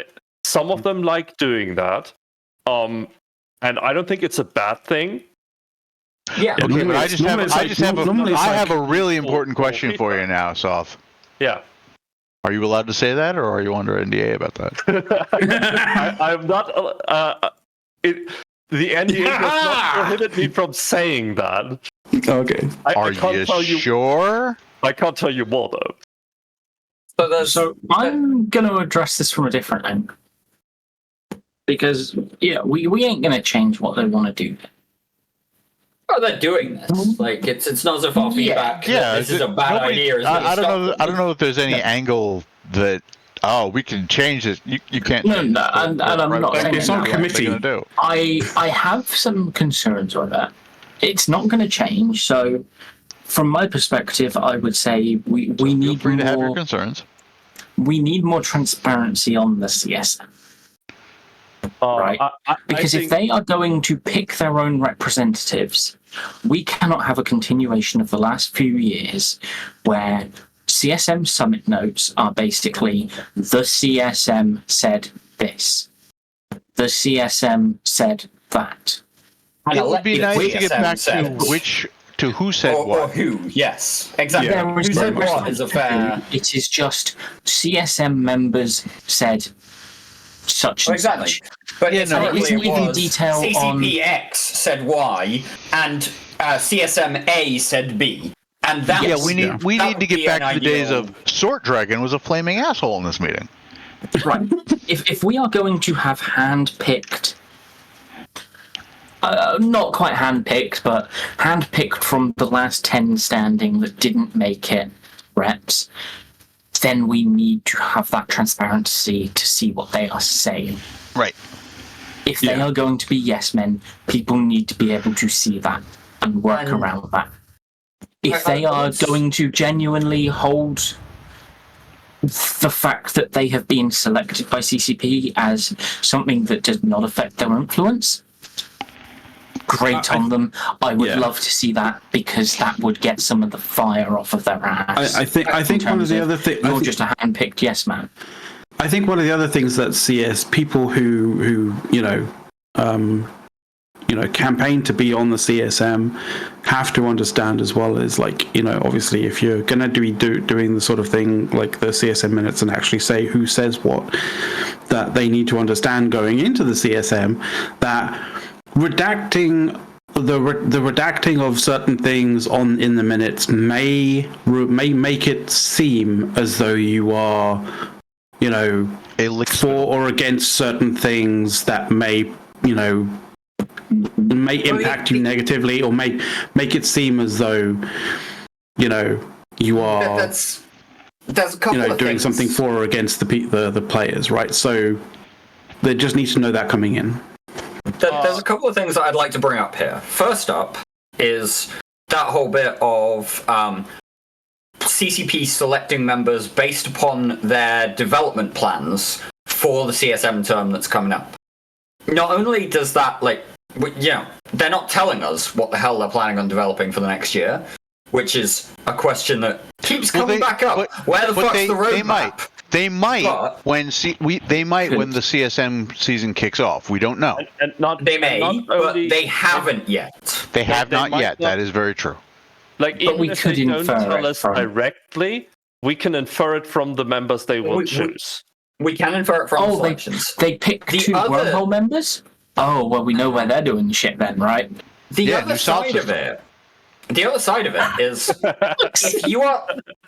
Some of them like doing that, and I don't think it's a bad thing. Yeah. Okay, but I have a really important question for you now, Soph. Yeah. Are you allowed to say that, or are you under NDA about that? I'm not. The NDA does not prohibit me from saying that. Okay. Are you sure? I can't tell you more, though. So I'm going to address this from a different angle. Because, we ain't going to change what they want to do. Oh, they're doing this. Like it's not as if our feedback. Yeah, this is a bad idea. I don't know if there's any angle that we can change it. You can't. No, and I'm not saying it's on committee. I have some concerns with that. It's not going to change. So, from my perspective, I would say we need free more. To have your concerns. We need more transparency on the CSM. Right, because if they are going to pick their own representatives, we cannot have a continuation of the last few years where CSM summit notes are basically the CSM said this, the CSM said that. It would be nice to get back to who said what. Or who, yes, exactly. Yeah. Who said what is a fair... It is just CSM members said such and exactly. such. But it isn't even detail on CCPX said Y and CSM-A said B. And that we need to get back to the days of Sort Dragon was a flaming asshole in this meeting. Right. If we are going to have hand-picked, not quite hand-picked, but hand-picked from the last 10 standing that didn't make it reps, then we need to have that transparency to see what they are saying. Right. If they are going to be yes men, people need to be able to see that and work around that. if they are going to genuinely hold the fact that they have been selected by CCP as something that does not affect their influence, great on them. I would love to see that, because that would get some of the fire off of their ass. I think one of the other things, you're just a hand-picked yes man. I think one of the other things that CS people who campaign to be on the CSM have to understand as well is, like, obviously if you're going to be doing the sort of thing like the CSM minutes and actually say who says what, that they need to understand going into the CSM that redacting the redacting of certain things in the minutes may make it seem as though you are for or against certain things that may impact you negatively, or make it seem as though you are there's a couple of doing things. something for or against the players, right? So they just need to know that coming in. There's a couple of things that I'd like to bring up here. First up is that whole bit of CCP selecting members based upon their development plans for the CSM term that's coming up. Not only does that, they're not telling us what the hell they're planning on developing for the next year, which is a question that keeps coming back up. Where the fuck's the roadmap? They might when the CSM season kicks off. We don't know. They may, but they haven't yet. They have not yet. That is very true. Even if they don't tell us directly, we can infer it from the members they will choose. We can infer it from selections. They pick two wormhole members? Oh, well, we know where they're doing shit then, right? The other side of it is,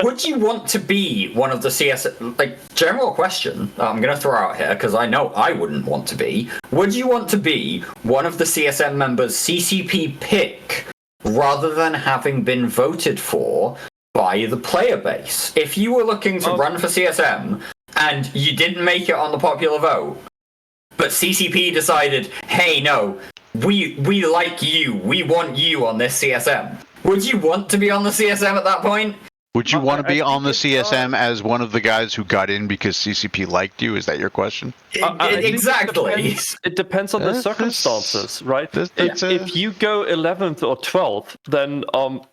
would you want to be one of the general question I'm going to throw out here, because I know I wouldn't want to be, would you want to be one of the CSM members CCP pick rather than having been voted for by the player base? If you were looking to run for CSM and you didn't make it on the popular vote, but CCP decided, hey, no, we like you, we want you on this CSM, would you want to be on the CSM at that point? Would you want to be on the CSM as one of the guys who got in because CCP liked you? Is that your question? Exactly. It depends on the circumstances, right? If you go 11th or 12th, then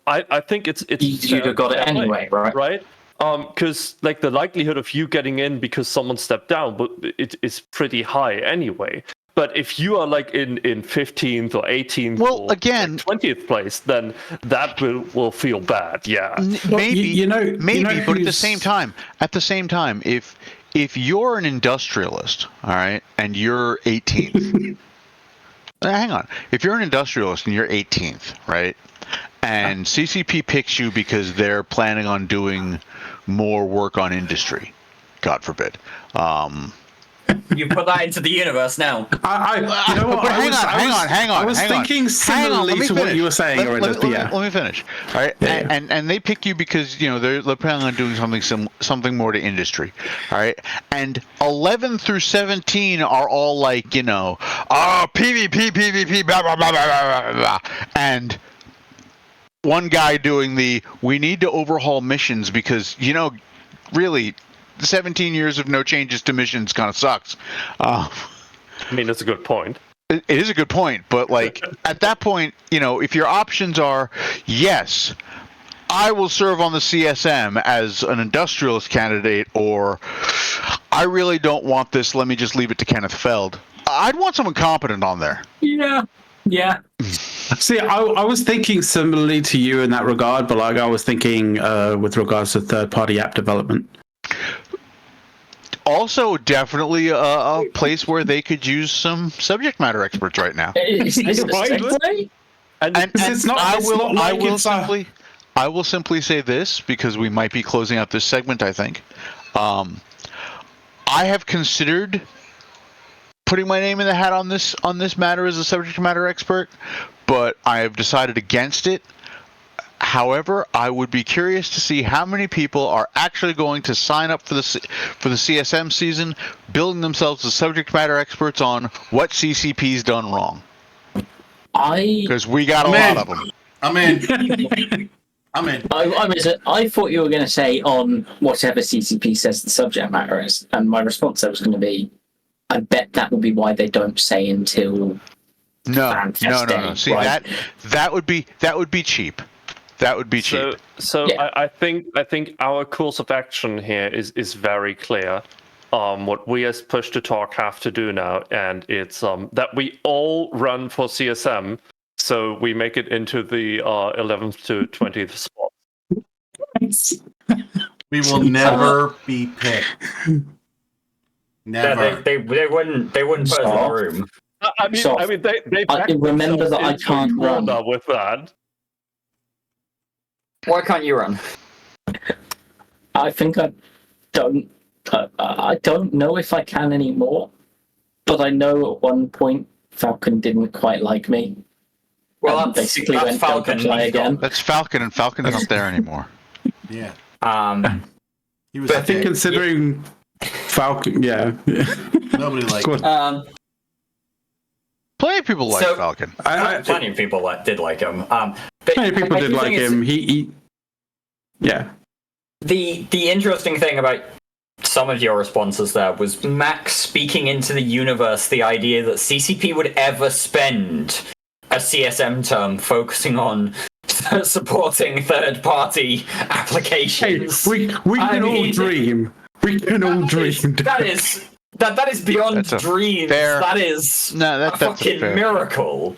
I think it's you'd have got it anyway, right? Right? Because the likelihood of you getting in because someone stepped down, but it is pretty high anyway. But if you are in 15th or 18th or 20th place, then that will feel bad. Yeah, maybe. But at the same time, if you're an industrialist, all right, and you're 18th, hang on. If you're an industrialist and you're 18th, right, and CCP picks you because they're planning on doing more work on industry, God forbid. You put that into the universe now. Hang on. I was thinking similarly to what you were saying. Let me finish. All right, and they pick you because they're planning on doing something more to industry. All right, and 11 through 17 are all PvP, blah blah blah blah blah, and one guy doing we need to overhaul missions because really. 17 years of no changes to missions kind of sucks. That's a good point. It is a good point, but at that point, if your options are, yes, I will serve on the CSM as an industrialist candidate, or I really don't want this, let me just leave it to Kenneth Feld. I'd want someone competent on there. Yeah. See, I was thinking similarly to you in that regard, but I was thinking with regards to third-party app development. Also, definitely a place where they could use some subject matter experts right now. Is this a segue? I will simply say this, because we might be closing out this segment, I think. I have considered putting my name in the hat on this matter as a subject matter expert, but I have decided against it. However, I would be curious to see how many people are actually going to sign up for the CSM season, building themselves as subject matter experts on what CCP's done wrong. Because we got a lot of them. I'm in. I'm in. I thought you were going to say on whatever CCP says the subject matter is, and my response there was going to be, I bet that will be why they don't say until No. Day, See, right? that would be cheap. That would be cheap. So Yeah. I think our course of action here is very clear. What we as Push to Talk have to do now, and it's that we all run for CSM, so we make it into the 11th to 20th spot. We will never be picked. Never. Yeah, they wouldn't put us in the room. I mean, they remember that I can't run with that. Why can't you run? I think I don't know if I can anymore, but I know at one point Falcon didn't quite like me. Well, and basically that's went Falcon. Don't play again. That's Falcon, and Falcon's not there anymore. Yeah. He was I think considering Falcon, yeah. Nobody liked him. Plenty of people like Falcon. Plenty of people did like him. Plenty of people did like him. He yeah. The interesting thing about some of your responses there was Max speaking into the universe the idea that CCP would ever spend a CSM term focusing on supporting third-party applications. Hey, we can all dream. We can all dream. That is beyond dreams. That is a fucking miracle.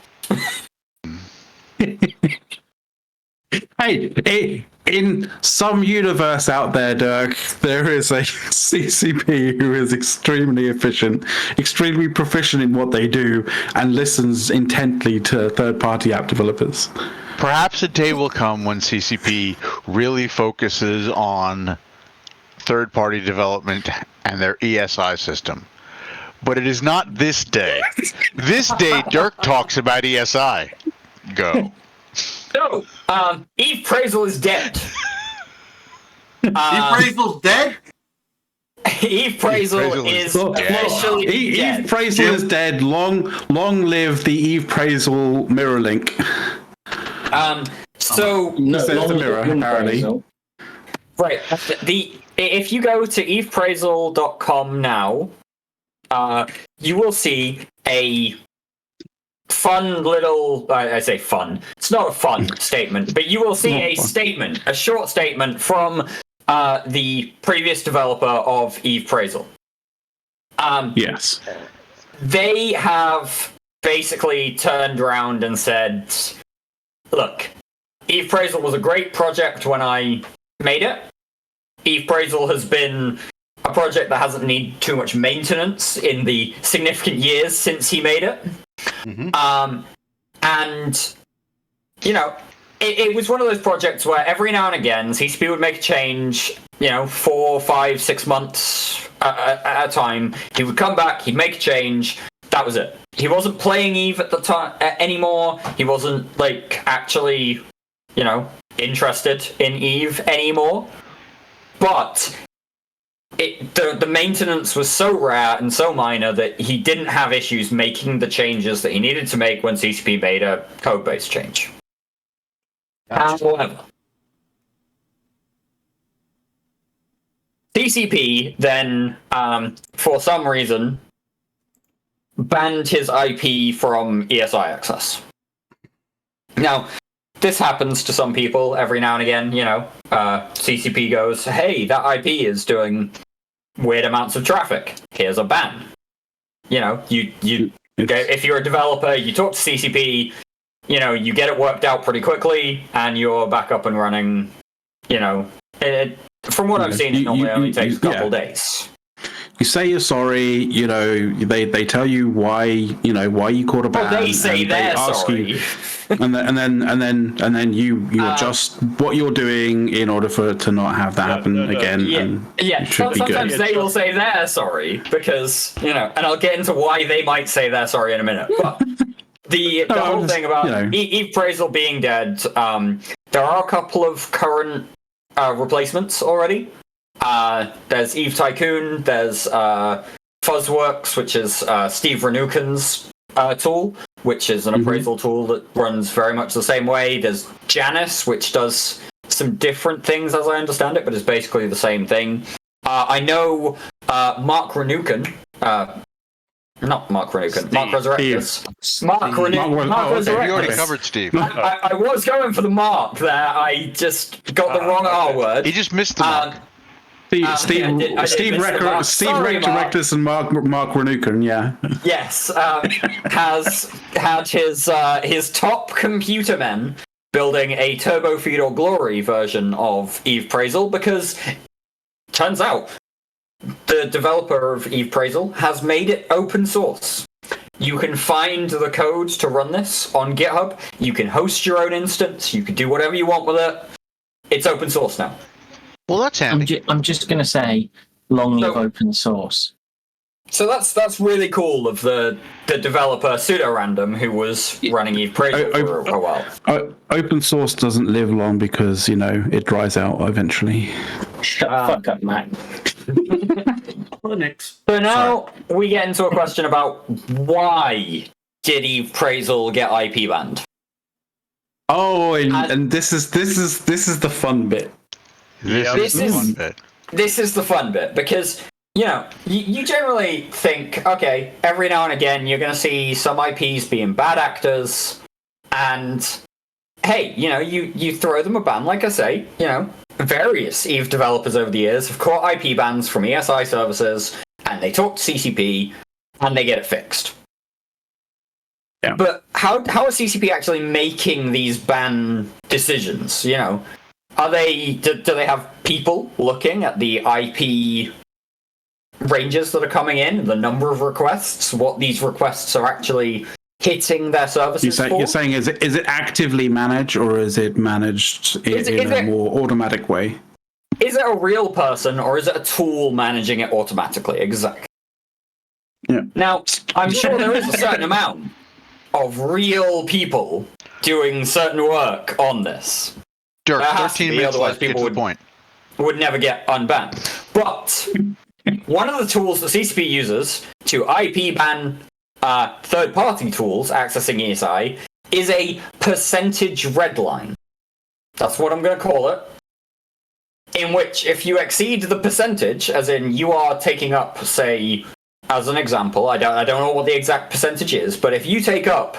Hey, in some universe out there, Dirk, there is a CCP who is extremely efficient, extremely proficient in what they do, and listens intently to third-party app developers. Perhaps a day will come when CCP really focuses on third-party development and their ESI system. But it is not this day. This day, Dirk talks about ESI. Go. No, Eve Praisel is dead. Eve Praisel's dead? Eve Praisel is officially dead. Eve Praisel is dead. Long live the Eve Praisel mirror link. So there's the mirror, apparently. Right. If you go to evepraisel.com now, you will see a fun little, I say fun, it's not a fun statement, but you will see a short statement from the previous developer of Eve Praisel. Yes. They have basically turned around and said, look, Eve Praisel was a great project when I made it. Eve Praisel has been a project that hasn't needed too much maintenance in the significant years since he made it. Mm-hmm. And, you know, it was one of those projects where every now and again CCP would make a change, 4, 5, 6 months at a time. He would come back, he'd make a change. That was it. He wasn't playing Eve at the time anymore. He wasn't actually, interested in Eve anymore. But the maintenance was so rare and so minor that he didn't have issues making the changes that he needed to make when CCP made a code-based change. However, CCP then, for some reason, banned his IP from ESI access. Now, this happens to some people every now and again, CCP goes, hey, that IP is doing weird amounts of traffic. Here's a ban. If you're a developer, you talk to CCP, you get it worked out pretty quickly, and you're back up and running, from what I've seen, it normally only takes a couple days. You say you're sorry, they tell you why you caught a ban. Oh, they say they're sorry. You, and then you adjust what you're doing in order for it to not have that happen again. Yeah. Sometimes they will say they're sorry because and I'll get into why they might say they're sorry in a minute. But the whole thing about Eve Praisel being dead, there are a couple of current replacements already. There's Eve Tycoon, there's Fuzzworks, which is Steve Ranukin's tool, which is an appraisal tool that runs very much the same way. There's Janus, which does some different things as I understand it, but it's basically the same thing. I know Mark Renukin, not Mark Renukin, Mark Resurrectus. Mark Resurrectus. You already covered Steve. I was going for the Mark there. I just got the wrong R word. He just missed the mark. Steve Rector and Mark Renukin, yeah. Yes, has had his top computer men building a Turbo Feudal Glory version of Eve Praisal, because turns out the developer of Eve Praisal has made it open source. You can find the code to run this on GitHub. You can host your own instance. You can do whatever you want with it. It's open source now. Well, that's handy. I'm just going to say, long live open source. So that's really cool of the developer Pseudorandom, who was running Eve Praisal for a while. Open source doesn't live long because, it dries out eventually. Shut the fuck up, Matt. So now we get into a question about why did Eve Praisal get IP banned? Oh, and this is the fun bit. This is the fun bit, because you generally think, okay, every now and again you're going to see some IPs being bad actors, and hey, you throw them a ban. Like I say, various Eve developers over the years have caught IP bans from ESI services, and they talk to CCP, and they get it fixed. Yeah. But how are CCP actually making these ban decisions? Are they do they have people looking at the IP ranges that are coming in, the number of requests, what these requests are actually hitting their services for? You're saying is it actively managed, or is it managed in a more automatic way? Is it a real person, or is it a tool managing it automatically? Exactly. Yeah. Now, I'm sure there is a certain amount of real people doing certain work on this. Dirk, 13 minutes left, get to the point. Would never get unbanned. But one of the tools that CCP uses to IP ban third-party tools accessing ESI is a percentage redline. That's what I'm going to call it. In which, if you exceed the percentage, as in you are taking up, say, as an example, I don't know what the exact percentage is, but if you take up,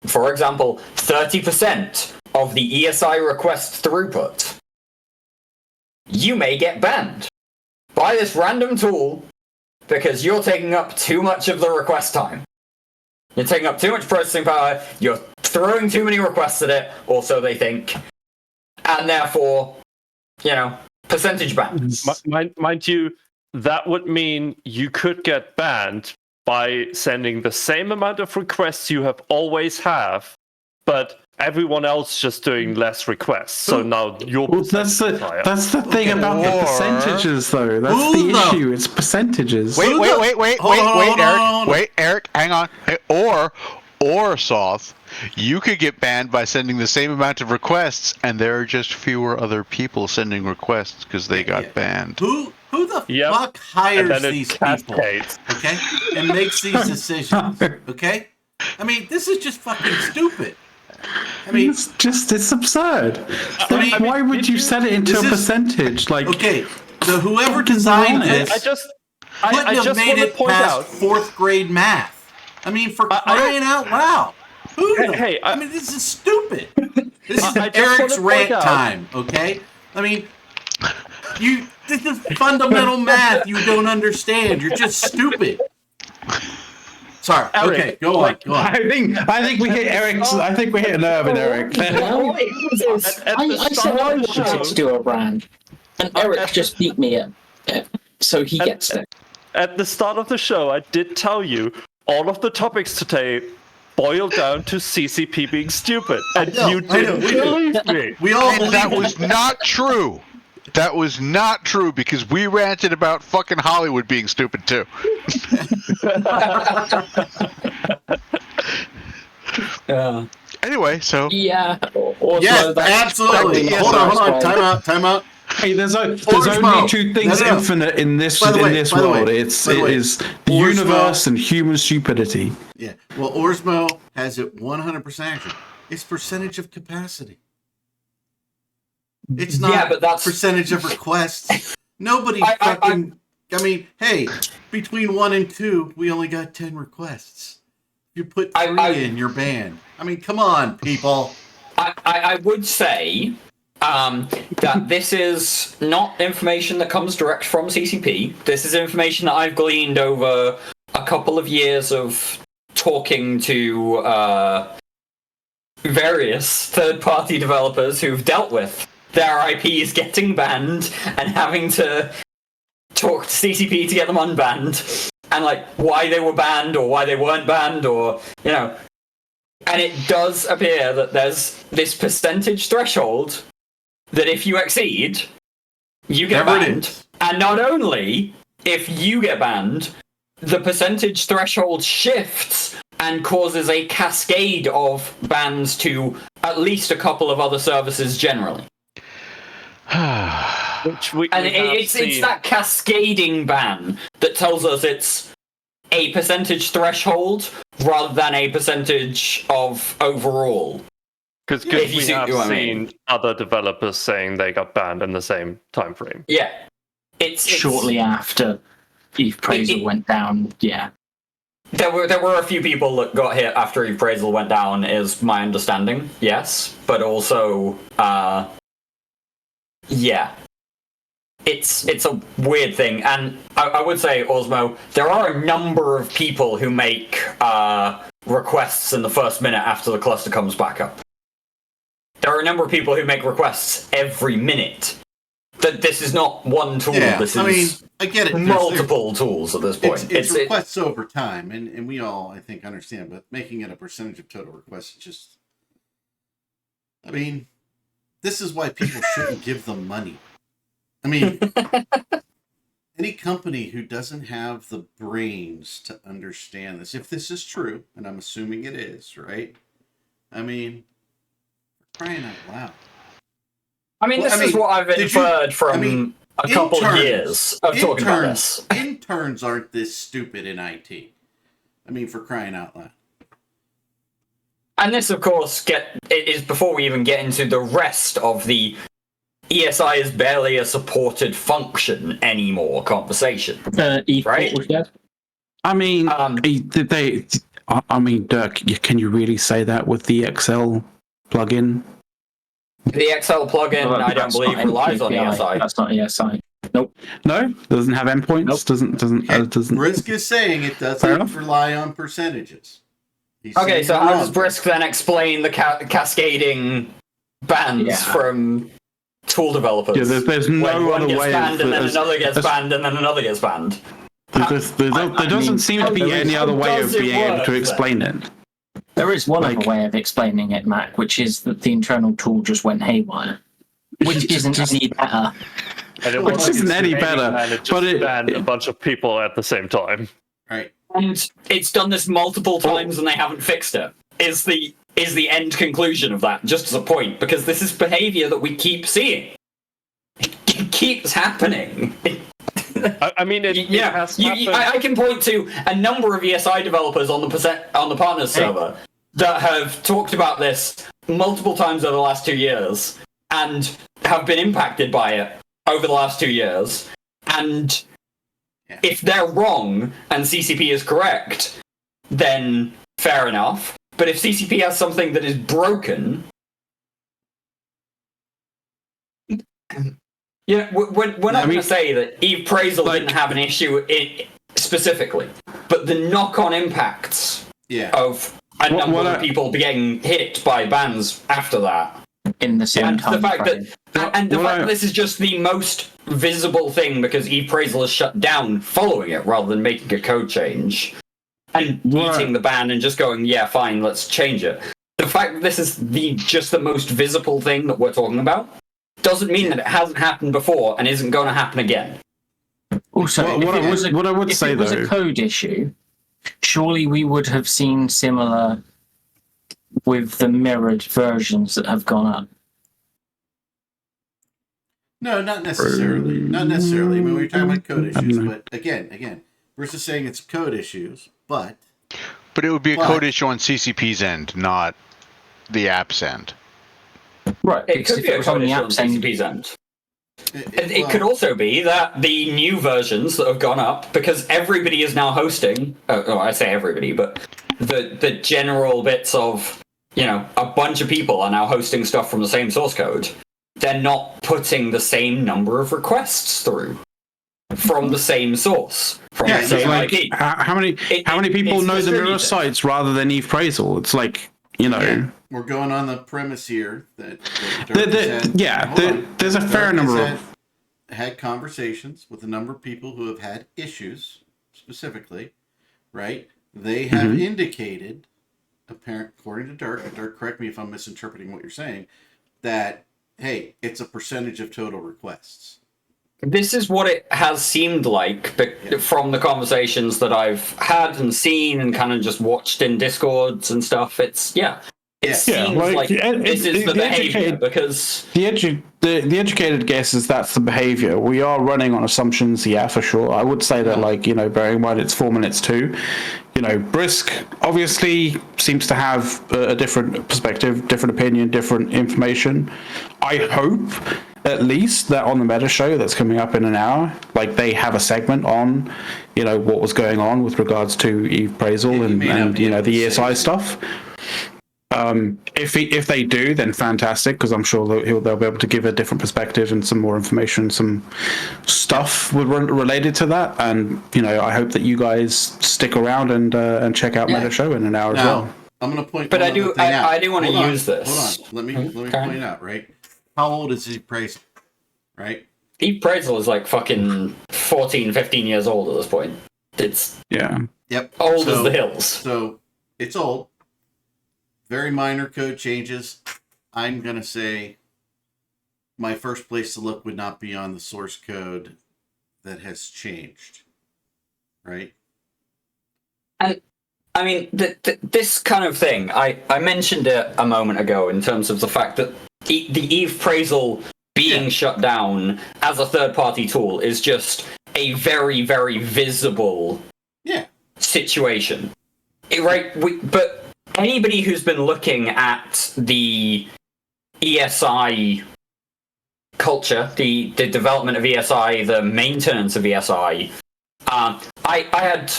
for example, 30% of the ESI request throughput, you may get banned by this random tool because you're taking up too much of the request time. You're taking up too much processing power, you're throwing too many requests at it, or so they think, and therefore, percentage bans. Mind you, that would mean you could get banned by sending the same amount of requests you have always have, but everyone else just doing less requests. So now your that's the thing about the percentages, though. That's the issue. It's percentages. Wait, Eric, hang on. Or Soth, you could get banned by sending the same amount of requests, and there are just fewer other people sending requests because they got banned. Who the fuck hires these people? Okay, and makes these decisions. Okay, I mean, this is just fucking stupid. I mean, it's absurd. Why would you set it into a percentage? Okay, whoever designed this, I just made it past fourth grade math. I mean, for crying out loud. I mean, this is stupid. This is Eric's rant time, okay? I mean, this is fundamental math you don't understand. You're just stupid. Sorry. Eric, okay, go on. I think we hit Eric's. I think we hit a nerve in Eric. I said I wanted to do a brand, and Eric just beat me at it, so he gets it. At the start of the show, I did tell you all of the topics today boil down to CCP being stupid, and you didn't believe me. We all believe that was not true. That was not true, because we ranted about fucking Hollywood being stupid too. Anyway, so yes, absolutely. Hold on. Time out. Hey, there's only two things infinite in this world. It is the universe and human stupidity. Yeah. Well, Orsmo has it 100% accurate. It's percentage of capacity. It's not Yeah, but that's percentage of requests. Nobody I mean, hey, between 1 and 2, we only got 10 requests. You put 3 in, you're banned. I mean, come on, people. I would say that this is not information that comes direct from CCP. This is information that I've gleaned over a couple of years of talking to various third-party developers who've dealt with their IPs getting banned and having to talk to CCP to get them unbanned, and like why they were banned or why they weren't banned, or you know. And it does appear that there's this percentage threshold that if you exceed, you get banned. And not only if you get banned, the percentage threshold shifts and causes a cascade of bans to at least a couple of other services generally. It's that cascading ban that tells us it's a percentage threshold rather than a percentage of overall. Because we have seen other developers saying they got banned in the same time frame. Yeah. It's shortly after Eve Praisal went down, yeah. There were a few people that got hit after Eve Praisal went down, is my understanding, yes. But also, yeah. It's a weird thing, and I would say, Osmo, there are a number of people who make requests in the first minute after the cluster comes back up. There are a number of people who make requests every minute. That this is not one tool. Yeah, this is I get it. Multiple tools at this point. It's requests over time, and we all, I think, understand. But making it a percentage of total requests, just, I mean, this is why people shouldn't give them money. I mean, any company who doesn't have the brains to understand this, if this is true, and I'm assuming it is, right? I mean, crying out loud. I mean, this is what I've inferred from a couple of years of talking about this. Interns aren't this stupid in IT. I mean, for crying out loud. And this, of course, is before we even get into the rest of the ESI is barely a supported function anymore conversation. Right? I mean, Dirk, can you really say that with the Excel plugin? The Excel plugin, I don't believe, relies on ESI. That's not ESI. Nope. No, doesn't have endpoints. Nope. Doesn't. Brisk is saying it doesn't rely on percentages. Okay, so how does Brisk then explain the cascading bans from tool developers? Yeah, there's no other way. And then another gets banned, and then another gets banned. There doesn't seem to be any other way of being able to explain it. There is one other way of explaining it, Mac, which is that the internal tool just went haywire, which isn't any better. Which isn't any better, but it banned a bunch of people at the same time. Right. And it's done this multiple times, and they haven't fixed it. Is the end conclusion of that? Just as a point, because this is behavior that we keep seeing. It keeps happening. I mean, I can point to a number of ESI developers on the partners server that have talked about this multiple times over the last 2 years and have been impacted by it over the last 2 years. And if they're wrong and CCP is correct, then fair enough. But if CCP has something that is broken, we're not going to say that Eve Praisal didn't have an issue specifically, but the knock-on impacts of a number of people getting hit by bans after that. In the same time. The fact that this is just the most visible thing because Eve Praisal is shut down following it rather than making a code change and eating the ban and just going, yeah, fine, let's change it. The fact that this is just the most visible thing that we're talking about doesn't mean that it hasn't happened before and isn't going to happen again. Also, if it was a code issue, surely we would have seen similar with the mirrored versions that have gone up. No, not necessarily. Not necessarily. I mean, we're talking about code issues, but again, versus saying it's code issues, but it would be a code issue on CCP's end, not the app's end. Right, It because could if be it a was on code the issue app on saying CCP's end. It Well, could also be that the new versions that have gone up, because everybody is now hosting, I say everybody, but the general bits of, a bunch of people are now hosting stuff from the same source code. They're not putting the same number of requests through from the same source, from Yeah, the same like IP. how many people it's know the mirror distributed. sites rather than Eve Praisal? It's like, again, we're going on the premise here that Dirk there's a fair number of had conversations with a number of people who have had issues specifically, right? They have indicated, according to Dirk, and Dirk, correct me if I'm misinterpreting what you're saying, that, hey, it's a percentage of total requests. This is what it has seemed like from the conversations that I've had and seen and kind of just watched in Discords and stuff. It seems like this is the behavior, because the educated guess is that's the behavior. We are running on assumptions, yeah, for sure. I would say that, bearing in mind it's 4 minutes too. Brisk obviously seems to have a different perspective, different opinion, different information. I hope at least that on the meta show that's coming up in an hour, they have a segment on, what was going on with regards to Eve Praisal and the ESI stuff. If they do, then fantastic, because I'm sure they'll be able to give a different perspective and some more information, some stuff related to that. And I hope that you guys stick around and check out Meta Show in an hour as well. I'm going to point. But I do want to use this. Hold on. Let me point out. Right. How old is Eve Praisal? Right. Eve Praisal is like fucking 14, 15 years old at this point. It's Yep. Old as the hills. So it's old. Very minor code changes. I'm going to say my first place to look would not be on the source code that has changed. Right? And I mean, this kind of thing, I mentioned it a moment ago in terms of the fact that the Eve Praisal being shut down as a third-party tool is just a very, very visible situation. But anybody who's been looking at the ESI culture, the development of ESI, the maintenance of ESI, I had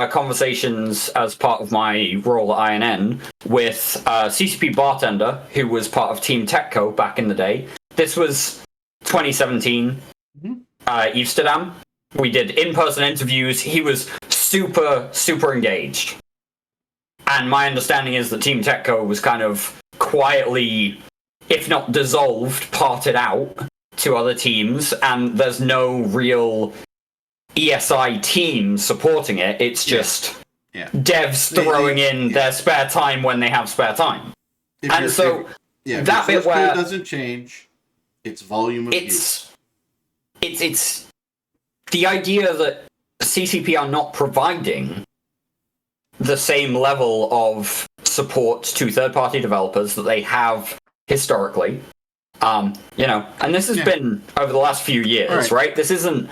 conversations as part of my role at INN with CCP Bartender, who was part of Team TechCo back in the day. This was 2017, Amsterdam. We did in-person interviews. He was super, super engaged. And my understanding is that Team TechCo was kind of quietly, if not dissolved, parted out to other teams, and there's no real ESI team supporting it. It's just devs throwing in their spare time when they have spare time. And so that bit where doesn't change, it's volume of use. It's the idea that CCP are not providing the same level of support to third-party developers that they have historically. And this has been over the last few years, right? This isn't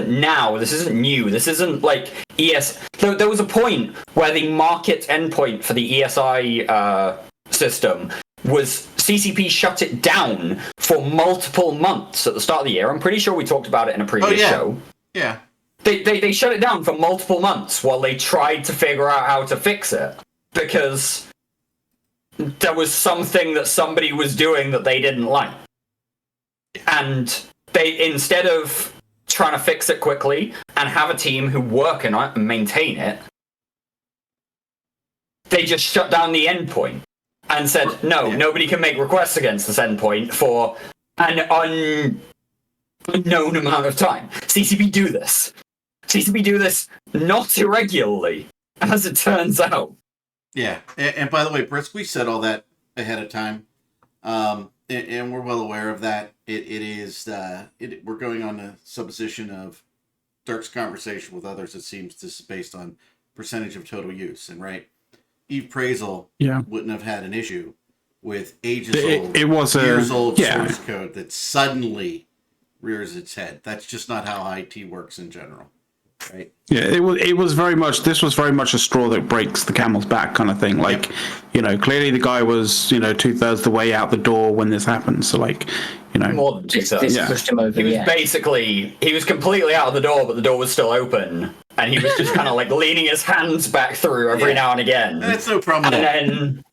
now. This isn't new. This isn't like There was a point where the market endpoint for the ESI system was CCP shut it down for multiple months at the start of the year. I'm pretty sure we talked about it in a previous show. Yeah. They shut it down for multiple months while they tried to figure out how to fix it, because there was something that somebody was doing that they didn't like. And they, instead of trying to fix it quickly and have a team who work on it and maintain it, they just shut down the endpoint and said, nobody can make requests against this endpoint for an unknown amount of time. CCP do this. CCP do this not irregularly, as it turns out. Yeah, and by the way, Brisk, we said all that ahead of time, and we're well aware of that. We're going on the supposition of Dirk's conversation with others. It seems this is based on percentage of total use, and Eve Praisal wouldn't have had an issue with years old source code that suddenly rears its head. That's just not how IT works in general. right? Yeah, it was very much, this was very much a straw that breaks the camel's back kind of thing. Like, clearly the guy was, 2/3 the way out the door when this happened. So like, More than This 2/3. pushed him over. He was Yeah. basically, he was completely out of the door, but the door was still open. And he was just kind of like leaning his hands back through every now and again. And it's no problem. And then,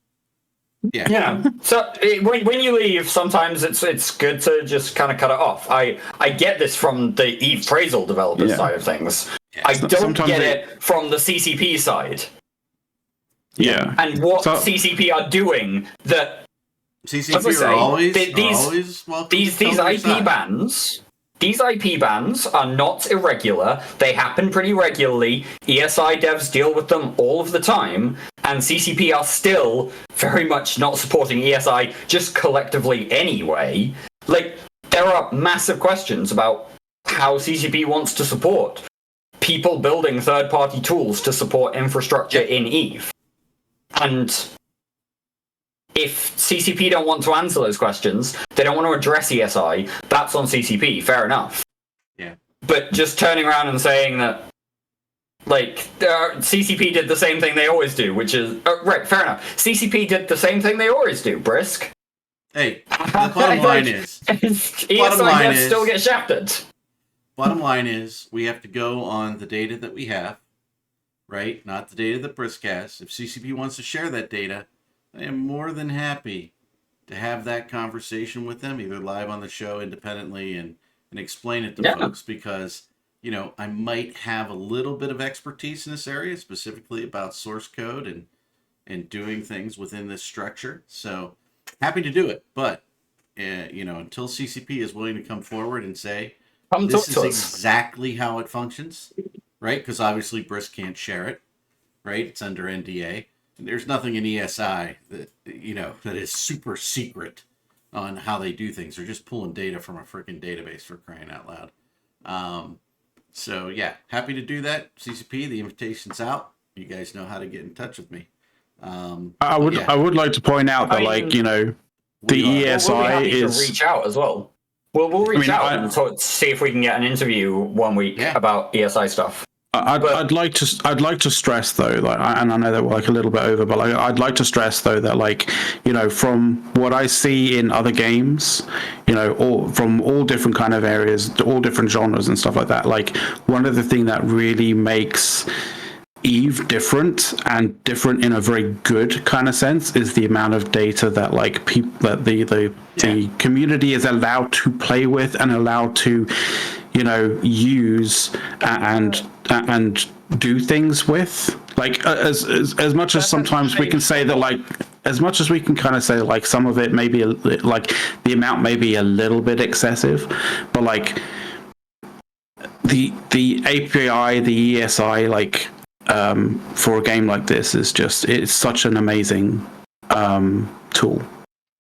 so when you leave, sometimes it's good to just kind of cut it off. I get this from the Eve Praisal developer side of things. I don't get it from the CCP side. Yeah. And what CCP are doing that... CCP are always welcome. These IP bans... These IP bans are not irregular. They happen pretty regularly. ESI devs deal with them all of the time. And CCP are still very much not supporting ESI just collectively anyway. Like, there are massive questions about how CCP wants to support people building third-party tools to support infrastructure in EVE. And if CCP don't want to answer those questions, they don't want to address ESI, that's on CCP, fair enough. Yeah. But just turning around and saying that, like, CCP did the same thing they always do, which is... right, fair enough. CCP did the same thing they always do, Brisk. Hey, the bottom line is... ESI still get shafted. Bottom line is, we have to go on the data that we have, right? Not the data that Brisk has. If CCP wants to share that data, I am more than happy to have that conversation with them, either live on the show independently and explain it to folks, because, I might have a little bit of expertise in this area, specifically about source code and doing things within this structure. So happy to do it. But, until CCP is willing to come forward and say, this is exactly how it functions, right? Because obviously Brisk can't share it, right? It's under NDA. There's nothing in ESI that, that is super secret on how they do things. They're just pulling data from a freaking database, for crying out loud. So yeah, happy to do that. CCP, the invitation's out. You guys know how to get in touch with me. I would like to point out that, the ESI is... to reach out as well. We'll reach out and see if we can get an interview one week about ESI stuff. I'd like to stress though, and I know that we're a little bit over, but I'd like to stress though that from what I see in other games, all from all different kind of areas, all different genres and stuff like that. One of the things that really makes EVE different, and different in a very good kind of sense, is the amount of data that the community is allowed to play with and allowed to use and do things with. As much as sometimes we can say that as much as we can kind of say some of it may be the amount may be a little bit excessive, but the API, the ESI, for a game like this is it's such an amazing tool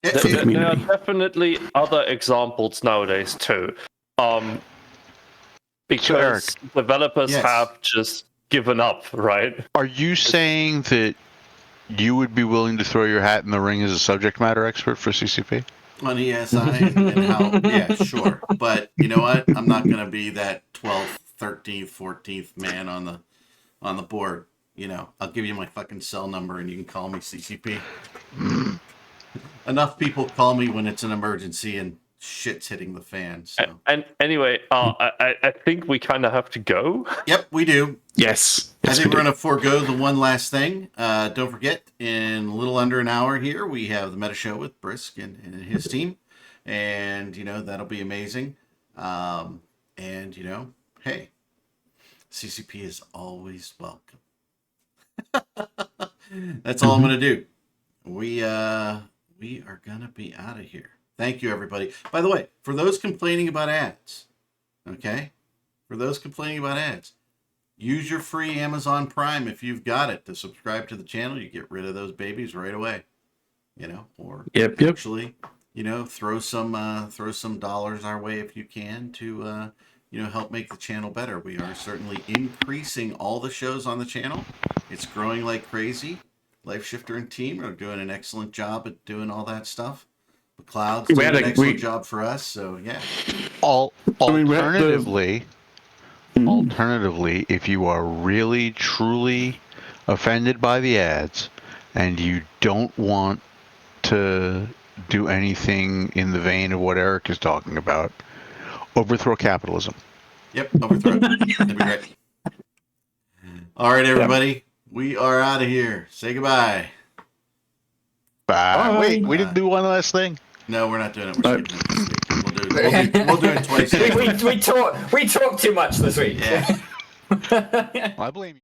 for the community. There are definitely other examples nowadays too. Because developers have just given up, right? Are you saying that you would be willing to throw your hat in the ring as a subject matter expert for CCP? On ESI and how, yeah, sure. But you know what? I'm not going to be that 12th, 13th, 14th man on the board. I'll give you my fucking cell number and you can call me CCP. Enough people call me when it's an emergency and shit's hitting the fan. So. And anyway, I think we kind of have to go. Yep, we do. Yes. I think we're going to forego the one last thing. Don't forget, in a little under an hour here, we have the Meta Show with Brisk and his team. And, that'll be amazing. Hey, CCP is always welcome. That's all I'm going to do. We are going to be out of here. Thank you, everybody. By the way, for those complaining about ads, use your free Amazon Prime if you've got it to subscribe to the channel. You get rid of those babies right away, or actually, throw some dollars our way if you can to, help make the channel better. We are certainly increasing all the shows on the channel. It's growing like crazy. LifeShifter and team are doing an excellent job at doing all that stuff. McLeod's doing an excellent job for us, so yeah. Alternatively, Alternatively, if you are really, truly offended by the ads and you don't want to do anything in the vein of what Eric is talking about, overthrow capitalism. Yep, overthrow it. That'd be great. All right, everybody. We are out of here. Say goodbye. Bye. Wait, we didn't do one last thing? No, we're not doing it. We're skipping it this week. We'll do it twice. We talk too much this week. Yeah. I blame you.